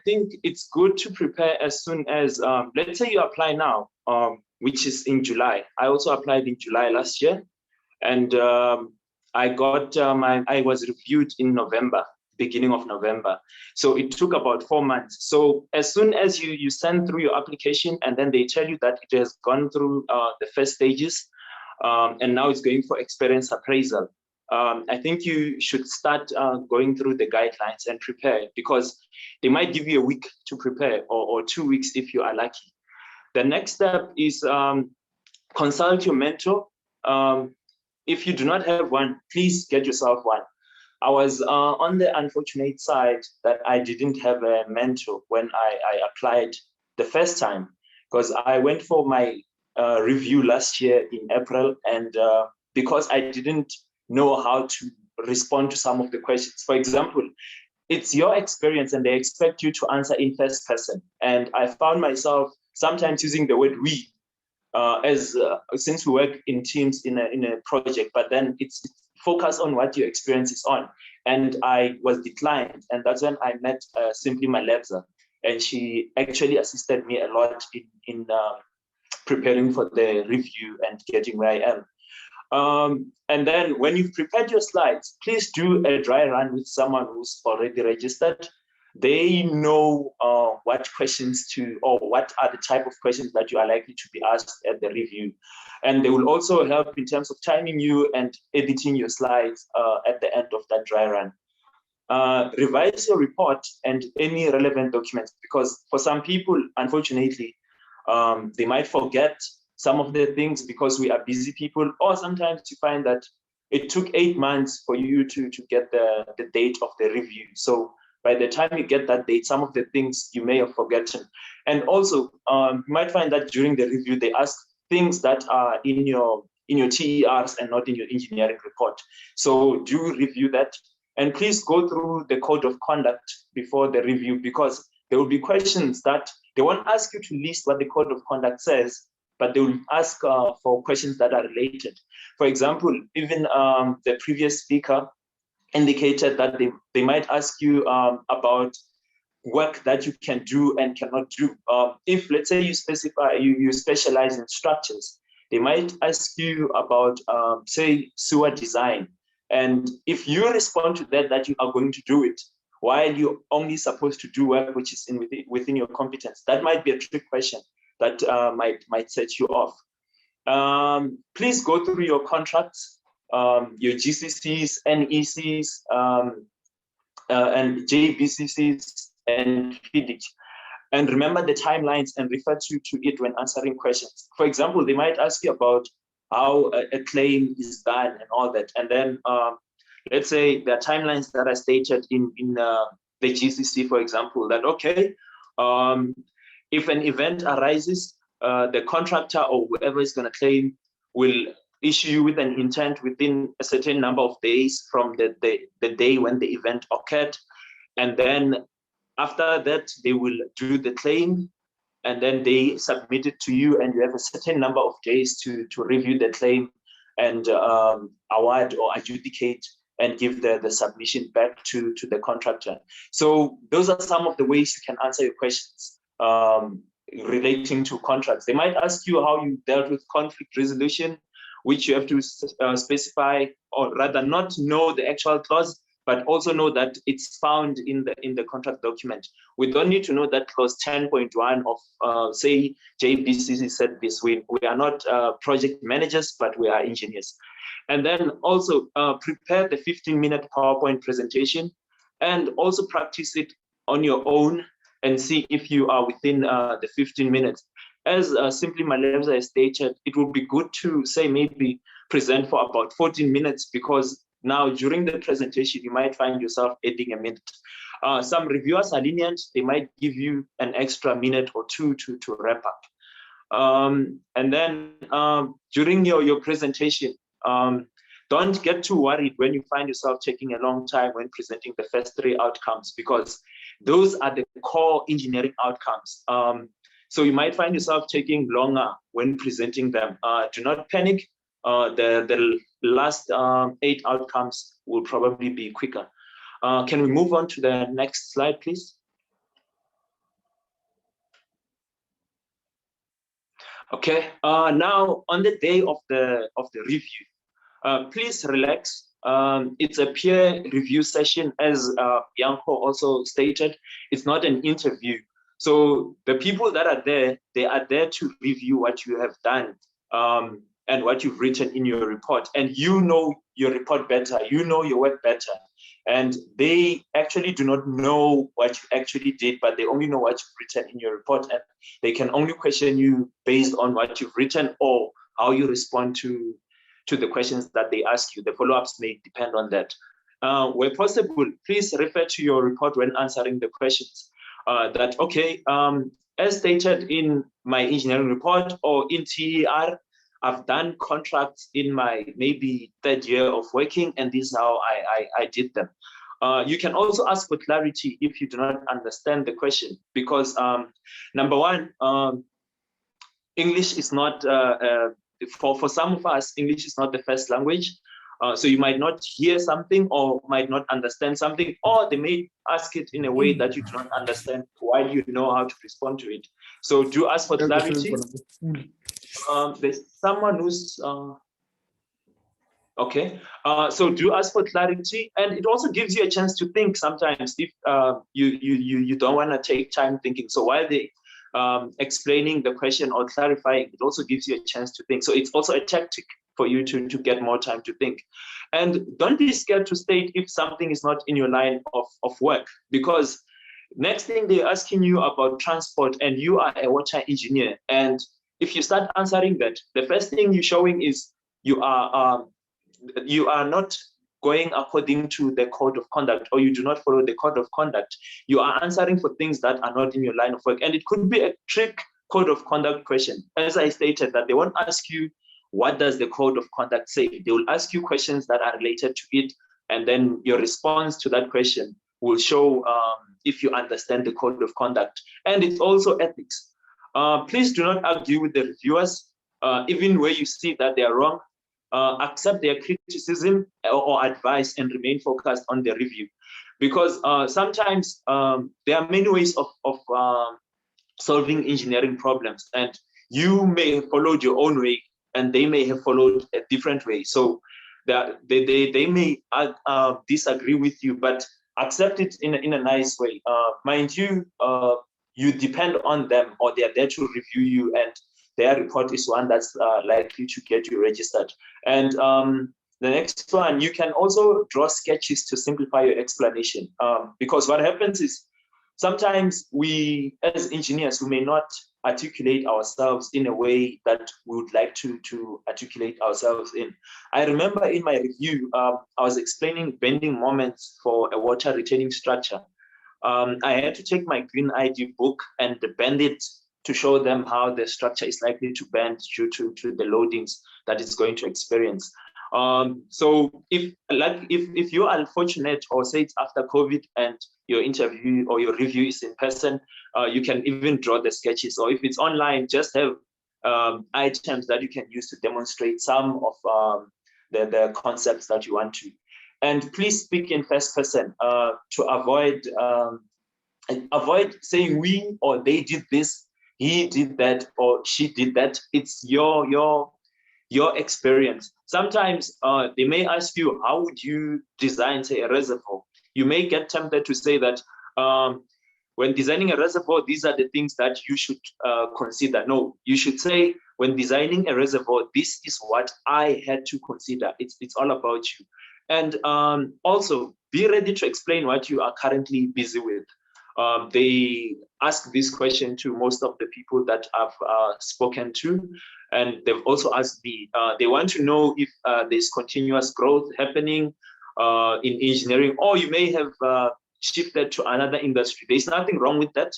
think it's good to prepare as soon as, let's say you apply now, which is in July. I also applied in July last year, and I was reviewed in November, beginning of November. So it took about 4 months. So as soon as you send through your application, and then they tell you that it has gone through the first stages, and now it's going for experience appraisal, I think you should start going through the guidelines and prepare, because they might give you a week to prepare, or 2 weeks if you are lucky. The next step is consult your mentor. If you do not have one, please get yourself one. I was on the unfortunate side that I didn't have a mentor when I applied the first time, because I went for my review last year in April, and because I didn't know how to respond to some of the questions. For example, it's your experience and they expect you to answer in first person. And I found myself sometimes using the word we, since we work in teams in a project, but then it's focus on what your experience is on. And I was declined. And that's when I met Simply Malebza. And she actually assisted me a lot in preparing for the review and getting where I am. And then when you've prepared your slides, please do a dry run with someone who's already registered. They know what questions or what are the type of questions that you are likely to be asked at the review. And they will also help in terms of timing you and editing your slides at the end of that dry run. Revise your report and any relevant documents, because for some people, unfortunately, they might forget some of the things because we are busy people, or sometimes you find that it took 8 months for you to get the date of the review. So by the time you get that date, some of the things you may have forgotten. And also, you might find that during the review, they ask things that are in your TERs and not in your engineering report. So do review that. And please go through the code of conduct before the review, because there will be questions that they won't ask you to list what the code of conduct says, but they will ask for questions that are related. For example, even the previous speaker indicated that they might ask you about work that you can do and cannot do. If, let's say, you specialize in structures, they might ask you about, say, sewer design. And if you respond to that you are going to do it, while you're only supposed to do work which is within your competence, that might be a trick question that might set you off. Please go through your contracts, your GCCs, NECs, and JBCCs and FIDIC. And remember the timelines and refer to it when answering questions. For example, they might ask you about how a claim is done and all that. And then let's say there are timelines that are stated in the GCC, for example, that, okay, if an event arises, the contractor or whoever is going to claim will issue you with an intent within a certain number of days from the day when the event occurred. And then after that, they will do the claim, and then they submit it to you, and you have a certain number of days to review the claim and award or adjudicate and give the submission back to the contractor. So those are some of the ways you can answer your questions relating to contracts. They might ask you how you dealt with conflict resolution, which you have to specify, or rather not know the actual clause, but also know that it's found in the contract document. We don't need to know that clause 10.1 of say JBCC said this. We are not project managers, but we are engineers. And then also prepare the 15-minute PowerPoint presentation, and also practice it on your own and see if you are within the 15 minutes. As Simply Malebza has stated, it would be good to say maybe present for about 14 minutes, because now during the presentation, you might find yourself adding a minute. Some reviewers are lenient. They might give you an extra minute or two to wrap up. And then during your presentation, don't get too worried when you find yourself taking a long time when presenting the first 3 outcomes, because those are the core engineering outcomes. So you might find yourself taking longer when presenting them. Do not panic. The last 8 outcomes will probably be quicker. Can we move on to the next slide, please? Okay. Now, on the day of the review, please relax. It's a peer review session, as Yanko also stated. It's not an interview. So the people that are there, they are there to review what you have done and what you've written in your report. And you know your report better, you know your work better. And they actually do not know what you actually did, but they only know what you've written in your report. And they can only question you based on what you've written or how you respond to the questions that they ask you. The follow-ups may depend on that. Where possible, please refer to your report when answering the questions. That, okay, as stated in my engineering report or in TER, I've done contracts in my maybe 3rd year of working, and this is how I did them. You can also ask for clarity if you do not understand the question, because number one, English is not, for some of us, English is not the first language. So you might not hear something or might not understand something, or they may ask it in a way that you do not understand while you know how to respond to it. So do ask for clarity. There's someone who's, okay. So do ask for clarity, and it also gives you a chance to think sometimes if you don't want to take time thinking. So while they explaining the question or clarifying, it also gives you a chance to think. So it's also a tactic for you to get more time to think. And don't be scared to state if something is not in your line of work, because next thing they're asking you about transport and you are a water engineer. And if you start answering that, the first thing you're showing is you are not going according to the code of conduct, or you do not follow the code of conduct. You are answering for things that are not in your line of work. And it could be a trick code of conduct question. As I stated, that they won't ask you, what does the code of conduct say? They will ask you questions that are related to it. And then your response to that question will show if you understand the code of conduct. And it's also ethics. Please do not argue with the reviewers, even where you see that they are wrong. Accept their criticism or advice and remain focused on the review. Because sometimes there are many ways of solving engineering problems, and you may have followed your own way and they may have followed a different way. So they may disagree with you, but accept it in a nice way. Mind you, you depend on them, or they are there to review you, and their report is one that's likely to get you registered. And the next one, you can also draw sketches to simplify your explanation. Because what happens is sometimes we, as engineers, we may not articulate ourselves in a way that we would like to articulate ourselves in. I remember in my review, I was explaining bending moments for a water retaining structure. I had to take my green ID book and bend it to show them how the structure is likely to bend due to the loadings that it's going to experience. So if you are unfortunate, or say it's after COVID and your interview or your review is in person, you can even draw the sketches. Or if it's online, just have items that you can use to demonstrate some of the concepts that you want to. And please speak in first person to avoid saying we or they did this, he did that, or she did that. It's your your experience. Sometimes they may ask you, how would you design, say, a reservoir? You may get tempted to say that when designing a reservoir, these are the things that you should consider. No, you should say, when designing a reservoir, this is what I had to consider. It's all about you. And also, be ready to explain what you are currently busy with. They ask this question to most of the people that I've spoken to, and they've also asked me, they want to know if there's continuous growth happening in engineering, or you may have shifted to another industry. There's nothing wrong with that.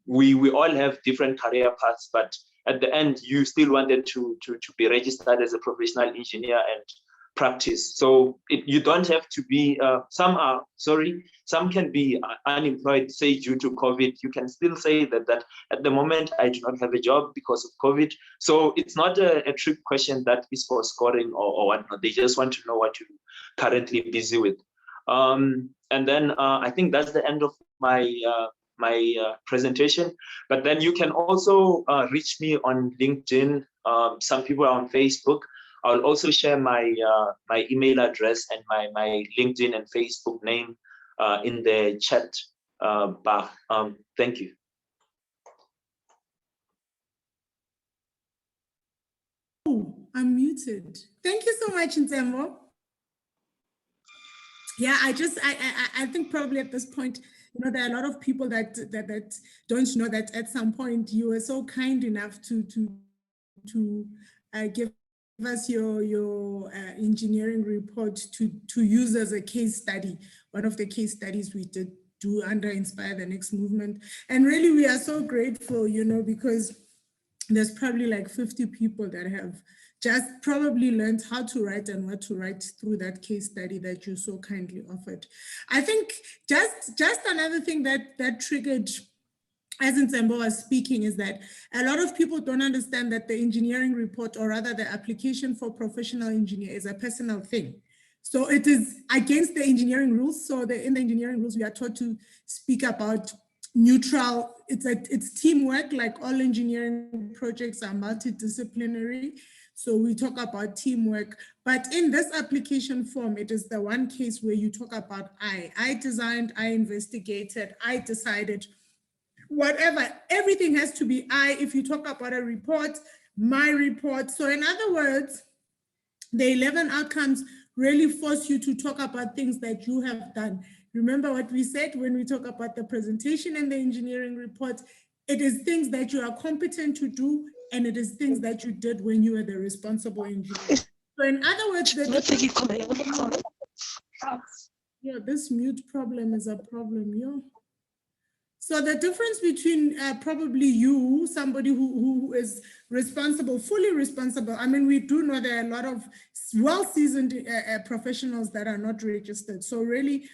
We all have different career paths, but at the end, you still wanted to be registered as a professional engineer and practice. So you don't have to be, some can be unemployed, say due to COVID. You can still say that at the moment, I do not have a job because of COVID. So it's not a trick question that is for scoring or whatnot. They just want to know what you're currently busy with. And then I think that's the end of my presentation. But then you can also reach me on LinkedIn. Some people are on Facebook. I'll also share my my email address and my LinkedIn and Facebook name in the chat bar. Thank you. Oh, I'm muted. Thank you so much, Ntembo. Yeah, I think probably at this point, you know, there are a lot of people that don't know that at some point you were so kind enough to give us your engineering report to use as a case study, one of the case studies we did do under Inspire the Next Movement. And really, we are so grateful, you know, because there's probably like 50 people that have just probably learned how to write and what to write through that case study that you so kindly offered. I think just another thing that triggered, as Ntembo was speaking, is that a lot of people don't understand that the engineering report, or rather the application for professional engineer, is a personal thing. So it is against the engineering rules. So in the engineering rules, we are taught to speak about neutral, it's teamwork, like all engineering projects are multidisciplinary. So we talk about teamwork, but in this application form, it is the one case where you talk about I designed, I investigated, I decided, whatever, everything has to be I. If you talk about a report, my report. So in other words, the 11 outcomes really force you to talk about things that you have done. Remember what we said when we talk about the presentation and the engineering report, it is things that you are competent to do, and it is things that you did when you were the responsible engineer. So in other words, yeah, this mute problem is a problem, yo. So the difference between probably you, somebody who is responsible, fully responsible. I mean, we do know there are a lot of well-seasoned professionals that are not registered. So really,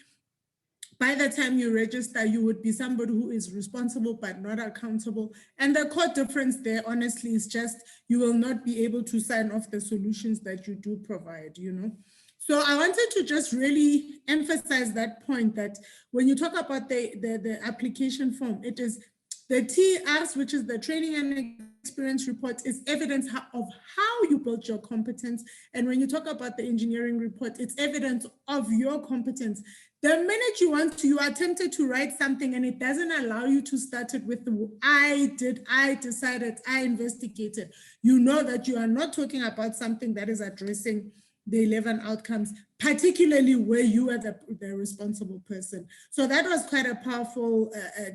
by the time you register, you would be somebody who is responsible but not accountable. And the core difference there, honestly, is just you will not be able to sign off the solutions that you do provide, you know. So I wanted to just really emphasize that point, that when you talk about the application form, it is the TS, which is the training and experience report, is evidence of how you built your competence. And when you talk about the engineering report, it's evidence of your competence. The minute you are tempted to write something and it doesn't allow you to start it with the I did, I decided, I investigated, you know that you are not talking about something that is addressing the 11 outcomes, particularly where you are the responsible person. So that was quite a powerful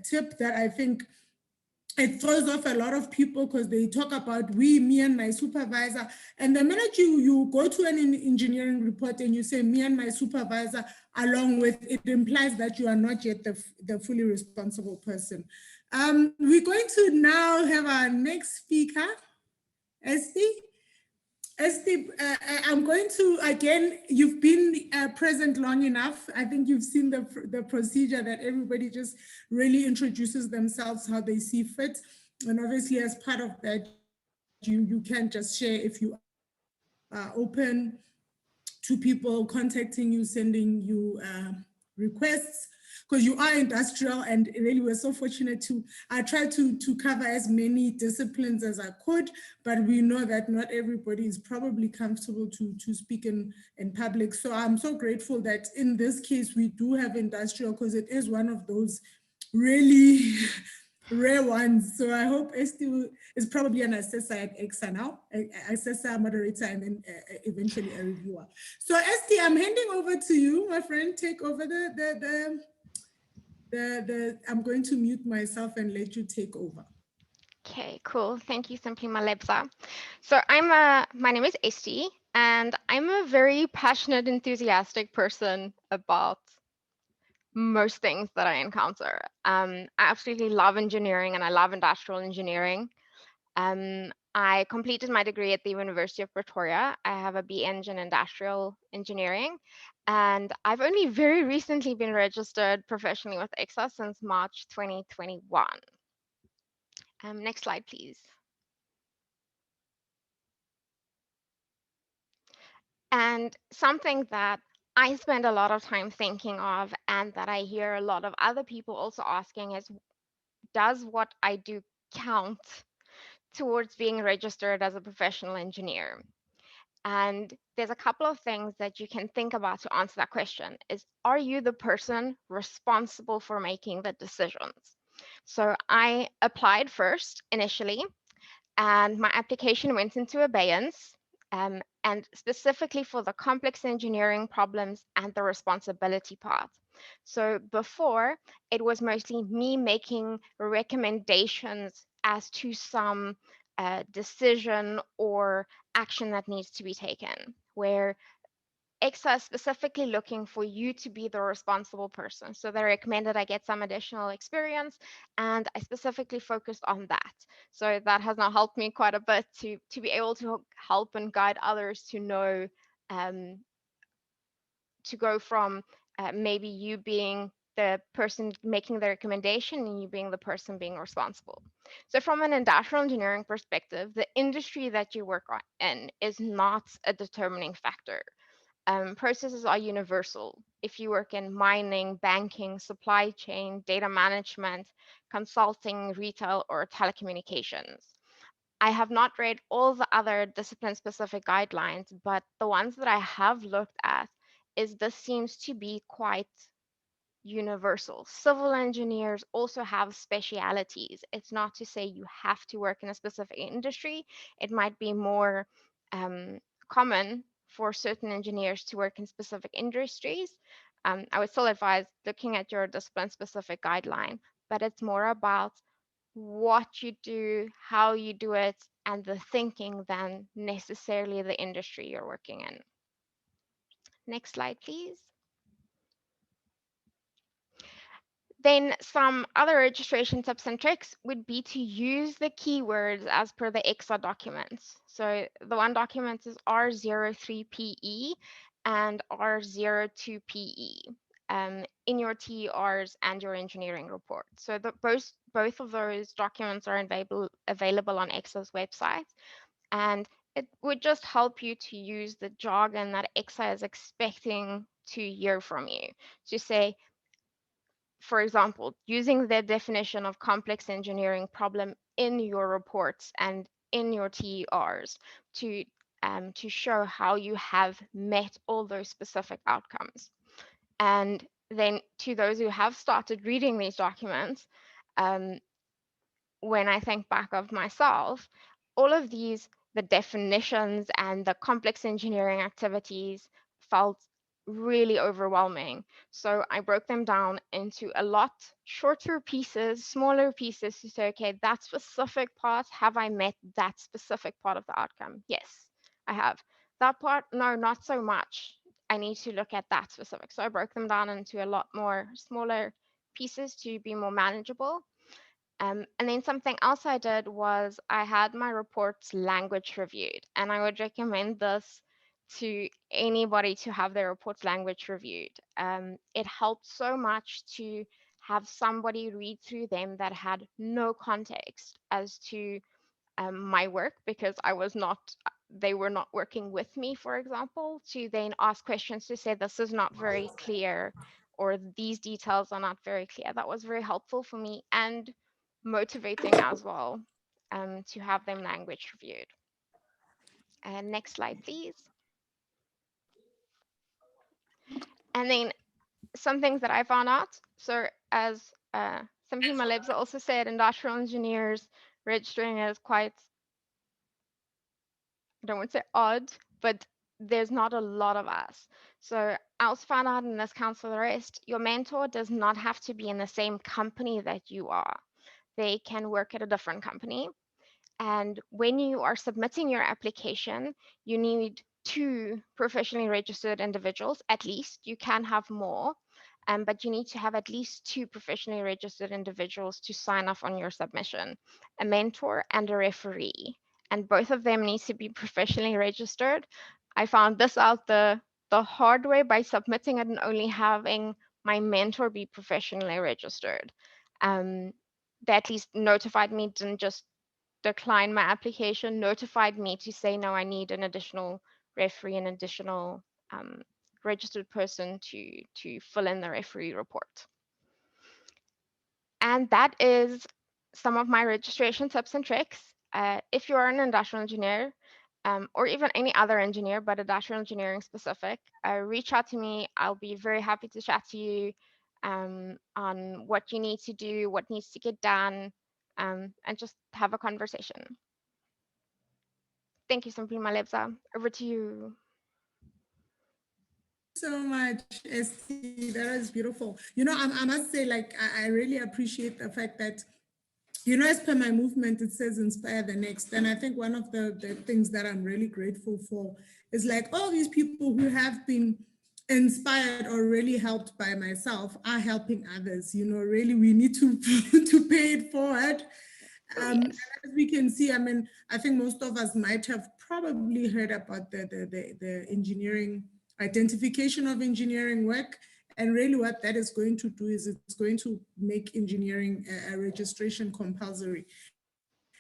tip that I think it throws off a lot of people, because they talk about me and my supervisor. And the minute you go to an engineering report and you say me and my supervisor along with, it implies that you are not yet the fully responsible person. We're going to now have our next speaker, Esti. Esti, I'm going to, again, you've been present long enough. I think you've seen the procedure that everybody just really introduces themselves how they see fit. And obviously, as part of that, you can just share if you are open to people contacting you, sending you requests. because you are industrial, and really we're so fortunate to, I tried to cover as many disciplines as I could, but we know that not everybody is probably comfortable to speak in public. So I'm so grateful that in this case, we do have industrial, because it is one of those really rare ones. So I hope Esti is probably an assessor at EXA now, assessor, moderator, and then eventually a reviewer. So Esti, I'm handing over to you, my friend. Take over I'm going to mute myself and let you take over. Okay, cool. Thank you, Simply Malebza. So my name is Esti, and I'm a very passionate, enthusiastic person about most things that I encounter. I absolutely love engineering, and I love industrial engineering. I completed my degree at the University of Pretoria. I have a BEng in industrial engineering, and I've only very recently been registered professionally with EXA since March 2021. Next slide, please. And something that I spend a lot of time thinking of, and that I hear a lot of other people also asking, is, does what I do count towards being registered as a professional engineer? And there's a couple of things that you can think about to answer that question. Is, are you the person responsible for making the decisions? So I applied first initially, and my application went into abeyance, and specifically for the complex engineering problems and the responsibility part. So before, it was mostly me making recommendations as to some decision or action that needs to be taken, where EXA is specifically looking for you to be the responsible person. So they recommended I get some additional experience, and I specifically focused on that. So that has now helped me quite a bit to be able to help and guide others to know, to go from maybe you being the person making the recommendation and you being the person being responsible. So from an industrial engineering perspective, the industry that you work in is not a determining factor. Processes are universal. If you work in mining, banking, supply chain, data management, consulting, retail, or telecommunications. I have not read all the other discipline-specific guidelines, but the ones that I have looked at is this seems to be quite universal. Civil engineers also have specialities. It's not to say you have to work in a specific industry. It might be more common for certain engineers to work in specific industries. I would still advise looking at your discipline-specific guideline, but it's more about what you do, how you do it, and the thinking than necessarily the industry you're working in. Next slide, please. Then some other registration tips and tricks would be to use the keywords as per the EXA documents. So the one document is R03PE and R02PE in your TERs and your engineering report. So both of those documents are available on EXA's website. And it would just help you to use the jargon that EXA is expecting to hear from you. To say, for example, using the definition of complex engineering problem in your reports and in your TERs to show how you have met all those specific outcomes. And then to those who have started reading these documents, when I think back of myself, all of these, the definitions and the complex engineering activities felt really overwhelming. So I broke them down into a lot shorter pieces, smaller pieces to say, okay, that specific part, have I met that specific part of the outcome? Yes, I have. That part, no, not so much. I need to look at that specific. So I broke them down into a lot more smaller pieces to be more manageable. And then something else I did was I had my reports language reviewed, and I would recommend this to anybody to have their reports language reviewed. It helped so much to have somebody read through them that had no context as to my work, because they were not working with me, for example, to then ask questions to say, this is not very clear. or these details are not very clear. That was very helpful for me and motivating as well, to have them language reviewed. And next slide, please. And then some things that I found out. So as Simply Malebza also said, industrial engineers registering is quite, I don't want to say odd, but there's not a lot of us. So I also found out, in this counts for the rest, your mentor does not have to be in the same company that you are. They can work at a different company. And when you are submitting your application, you need 2 professionally registered individuals, at least. You can have more, but you need to have at least 2 professionally registered individuals to sign off on your submission, a mentor and a referee. And both of them need to be professionally registered. I found this out the hard way by submitting it and only having my mentor be professionally registered. They at least notified me, didn't just decline my application, notified me to say, no, I need an additional referee, an additional registered person to fill in the referee report. And that is some of my registration tips and tricks. If you are an industrial engineer, or even any other engineer, but industrial engineering specific, reach out to me. I'll be very happy to chat to you on what you need to do, what needs to get done, and just have a conversation. Thank you, Simply Malebza. Over to you. So much, Esti. That is beautiful. You know, I must say, like, I really appreciate the fact that, you know, as per my movement, it says inspire the next. And I think one of the things that I'm really grateful for is, like, all these people who have been inspired or really helped by myself are helping others. You know, really, we need to pay it forward. Yes. As we can see, I mean, I think most of us might have probably heard about the engineering, identification of engineering work. And really what that is going to do is it's going to make engineering registration compulsory.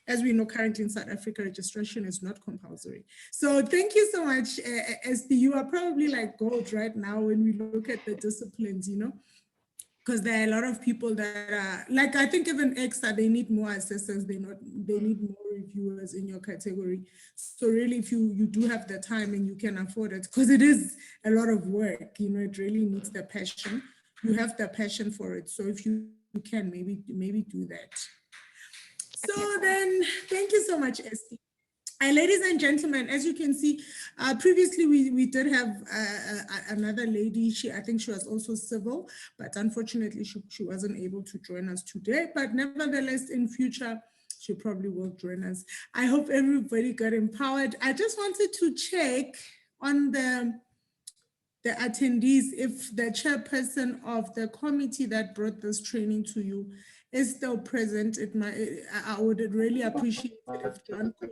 As we know, currently in South Africa, registration is not compulsory. So thank you so much, Esti. You are probably like gold right now when we look at the disciplines, you know, because there are a lot of people that are, like, I think even EXA, they need more assessors, they need more reviewers in your category. So really, if you do have the time and you can afford it, because it is a lot of work, you know, it really needs the passion. You have the passion for it. So if you can, maybe do that. So then, thank you so much, Esti. Ladies and gentlemen, as you can see, previously we did have another lady. I think she was also civil, but unfortunately she wasn't able to join us today. But nevertheless, in future, she probably will join us. I hope everybody got empowered. I just wanted to check on the attendees if the chairperson of the committee that brought this training to you is still present. I would really appreciate it if John could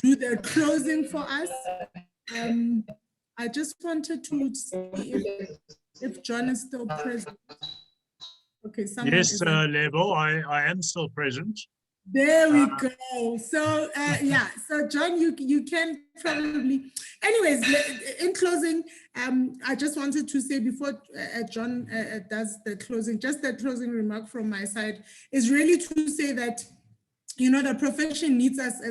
do the closing for us. I just wanted to see if John is still present. Okay, yes, Lebo, I am still present. There we go. So yeah, so John, you can probably, anyways, in closing, I just wanted to say before John does the closing, just the closing remark from my side is really to say that, you know, the profession needs us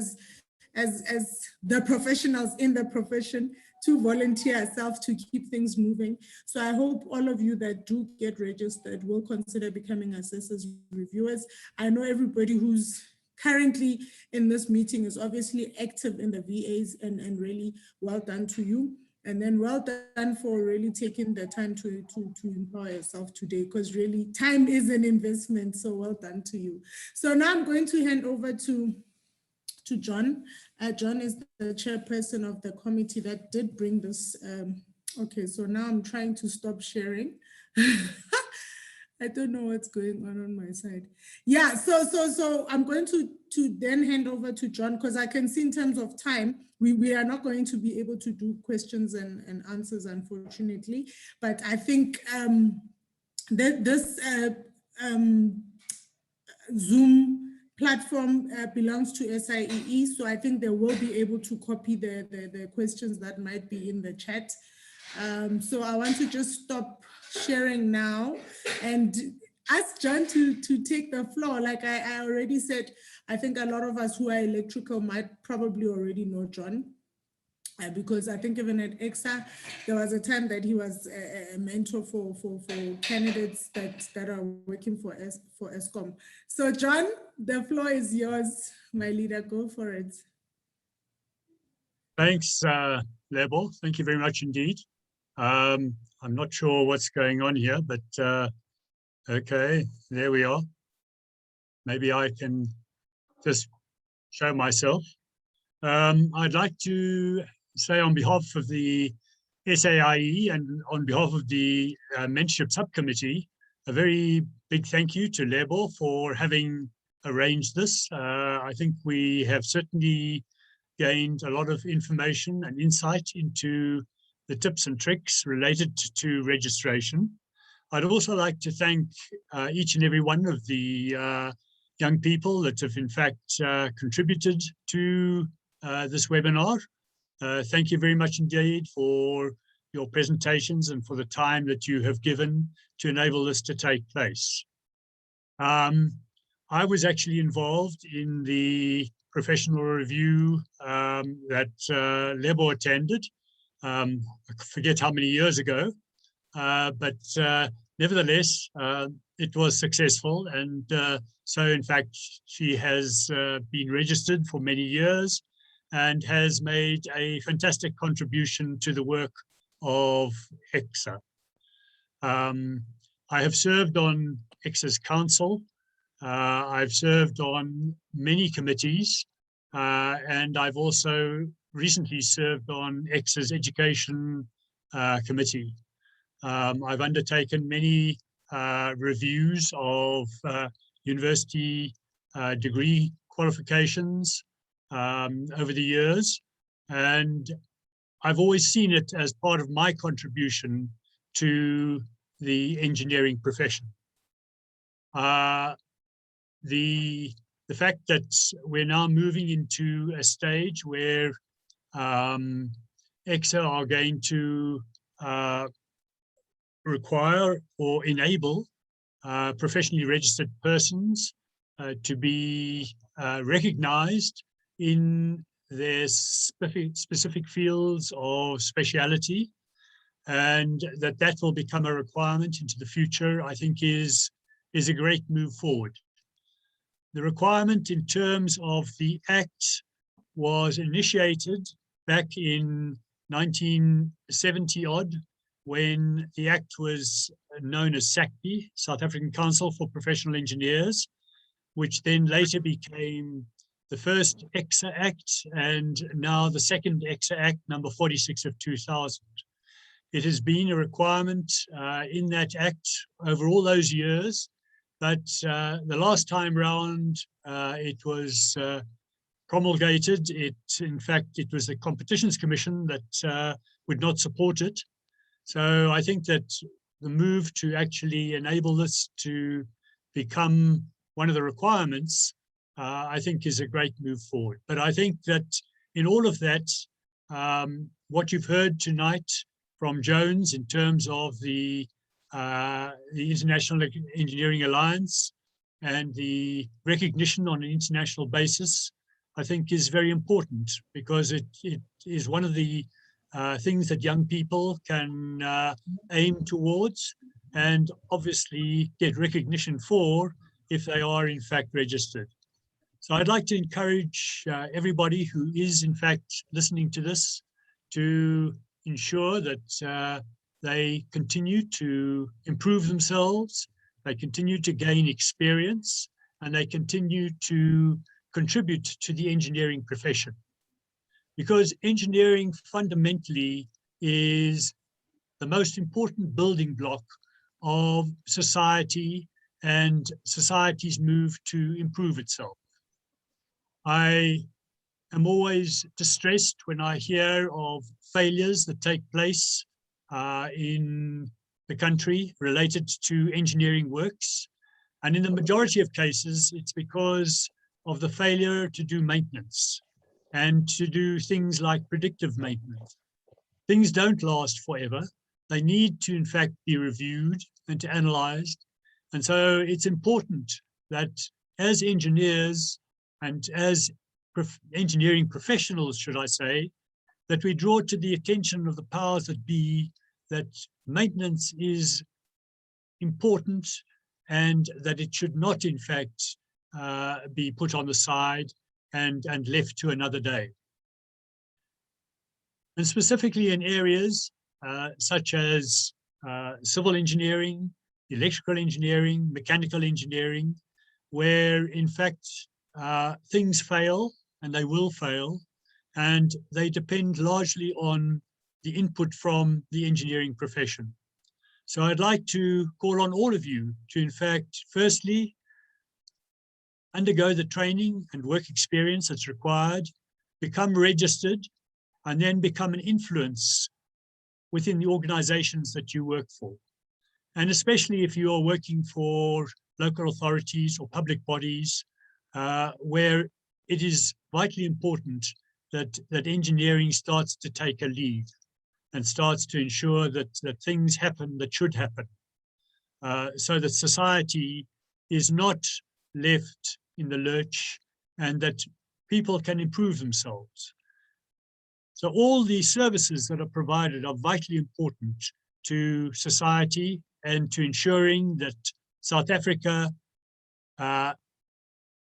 as the professionals in the profession to volunteer ourselves to keep things moving. So I hope all of you that do get registered will consider becoming assessors, reviewers. I know everybody who's currently in this meeting is obviously active in the VAs, and really well done to you. And then well done for really taking the time to empower yourself today, because really time is an investment. So well done to you. So now I'm going to hand over to John. John is the chairperson of the committee that did bring this. Okay, so now I'm trying to stop sharing. I don't know what's going on my side. Yeah, so I'm going to then hand over to John, because I can see in terms of time, we are not going to be able to do questions and answers, unfortunately. But I think this Zoom platform belongs to SAIEE, so I think they will be able to copy the questions that might be in the chat. So I want to just stop sharing now and ask John to take the floor. Like I already said, I think a lot of us who are electrical might probably already know John. Because I think even at EXA, there was a time that he was a mentor for candidates that are working for ESCOM. So John, the floor is yours, my leader, go for it. Thanks, Lebo. Thank you very much indeed. I'm not sure what's going on here, but okay, there we are. Maybe I can just show myself. I'd like to say on behalf of the SAIE and on behalf of the Mentorship Subcommittee, a very big thank you to Lebo for having arranged this. I think we have certainly gained a lot of information and insight into the tips and tricks related to registration. I'd also like to thank each and every one of the young people that have in fact contributed to this webinar. Thank you very much indeed for your presentations and for the time that you have given to enable this to take place. I was actually involved in the professional review that Lebo attended. I forget how many years ago, but nevertheless, it was successful. And so in fact, she has been registered for many years and has made a fantastic contribution to the work of EXA. I have served on EXA's council. I've served on many committees, and I've also recently served on EXA's education committee. I've undertaken many reviews of university degree qualifications over the years, and I've always seen it as part of my contribution to the engineering profession. The fact that we're now moving into a stage where EXA are going to require or enable professionally registered persons to be recognized in their specific fields of speciality, and that will become a requirement into the future, I think is a great move forward. The requirement in terms of the Act was initiated back in 1970 odd, when the Act was known as SACPE, South African Council for Professional Engineers, which then later became the first EXA Act and now the second EXA Act, number 46 of 2000. It has been a requirement in that Act over all those years, but the last time round it was promulgated. In fact, it was the Competitions Commission that would not support it. So I think that the move to actually enable this to become one of the requirements, I think is a great move forward. But I think that in all of that, what you've heard tonight from Jones in terms of the International Engineering Alliance and the recognition on an international basis, I think is very important, because it is one of the things that young people can aim towards and obviously get recognition for if they are in fact registered. So I'd like to encourage everybody who is in fact listening to this to ensure that they continue to improve themselves, they continue to gain experience, and they continue to contribute to the engineering profession. Because engineering fundamentally is the most important building block of society and society's move to improve itself. I am always distressed when I hear of failures that take place in the country related to engineering works. And in the majority of cases, it's because of the failure to do maintenance and to do things like predictive maintenance. Things don't last forever. they need to in fact be reviewed and to analyzed. And so it's important that as engineers and as engineering professionals, should I say, that we draw to the attention of the powers that be that maintenance is important and that it should not in fact be put on the side and left to another day. And specifically in areas such as civil engineering, electrical engineering, mechanical engineering, where in fact things fail, and they will fail, and they depend largely on the input from the engineering profession. So I'd like to call on all of you to in fact, firstly, undergo the training and work experience that's required, become registered, and then become an influence within the organizations that you work for. And especially if you are working for local authorities or public bodies, where it is vitally important that engineering starts to take a lead and starts to ensure that things happen that should happen, so that society is not left in the lurch and that people can improve themselves. So all these services that are provided are vitally important to society and to ensuring that South Africa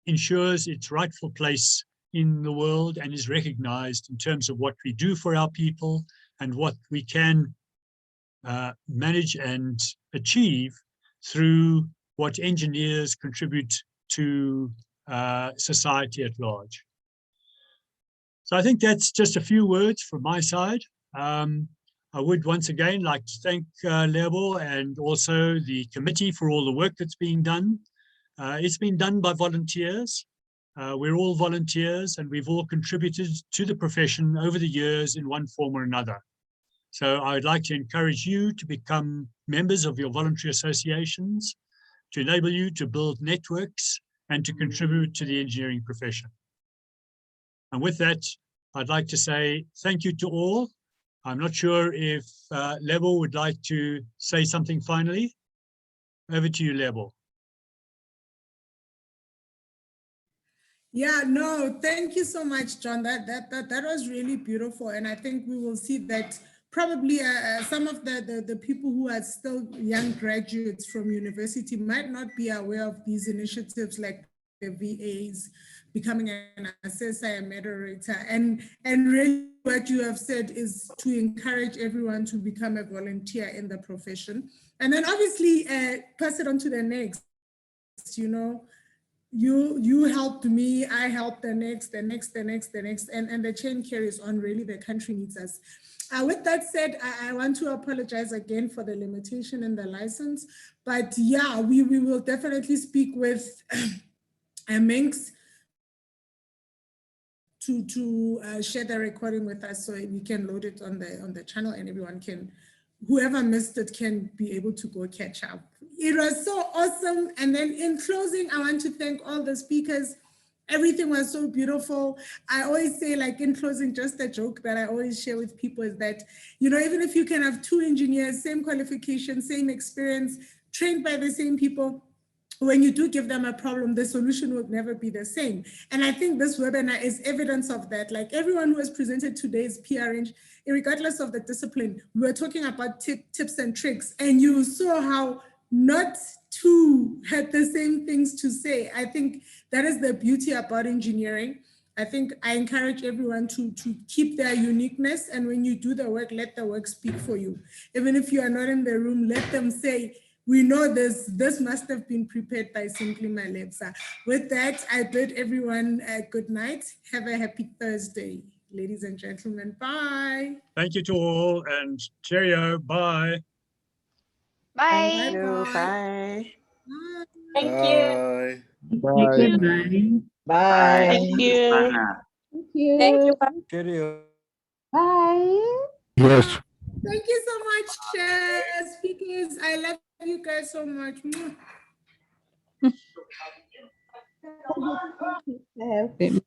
ensures its rightful place in the world and is recognized in terms of what we do for our people and what we can manage and achieve through what engineers contribute to society at large. So I think that's just a few words from my side. I would once again like to thank Lebo and also the committee for all the work that's being done. It's been done by volunteers. We're all volunteers and we've all contributed to the profession over the years in one form or another. So I would like to encourage you to become members of your voluntary associations, to enable you to build networks and to contribute to the engineering profession. And with that, I'd like to say thank you to all. I'm not sure if Lebo would like to say something finally. Over to you, Lebo. Yeah, no, thank you so much, John. That was really beautiful. And I think we will see that probably some of the people who are still young graduates from university might not be aware of these initiatives like the VAs, becoming an assessor, a moderator, and really what you have said is to encourage everyone to become a volunteer in the profession. And then obviously pass it on to the next, you know, you helped me, I helped the next, and the chain carries on. Really, the country needs us. With that said, I want to apologize again for the limitation in the license, but yeah, we will definitely speak with Minx to share the recording with us so we can load it on the channel and everyone can, whoever missed it can be able to go catch up. It was so awesome. And then in closing, I want to thank all the speakers. Everything was so beautiful. I always say, like in closing, just a joke that I always share with people is that, you know, even if you can have two engineers, same qualification, same experience, trained by the same people, when you do give them a problem, the solution would never be the same. And I think this webinar is evidence of that. Like everyone who has presented today's PRN, regardless of the discipline, we're talking about tips and tricks. And you saw how not two had the same things to say. I think that is the beauty about engineering. I think I encourage everyone to keep their uniqueness. And when you do the work, let the work speak for you. Even if you are not in the room, let them say, we know this must have been prepared by Simply My Lips. With that, I bid everyone a good night. Have a happy Thursday, ladies and gentlemen. Bye. Thank you to all and cheerio. Bye. Bye. Bye. Bye. Thank you. Bye. Good night. Bye. Thank you. Thank you. Thank you. Cheerio. Bye. Yes. Thank you so much, speakers. I love you guys so much. Okay.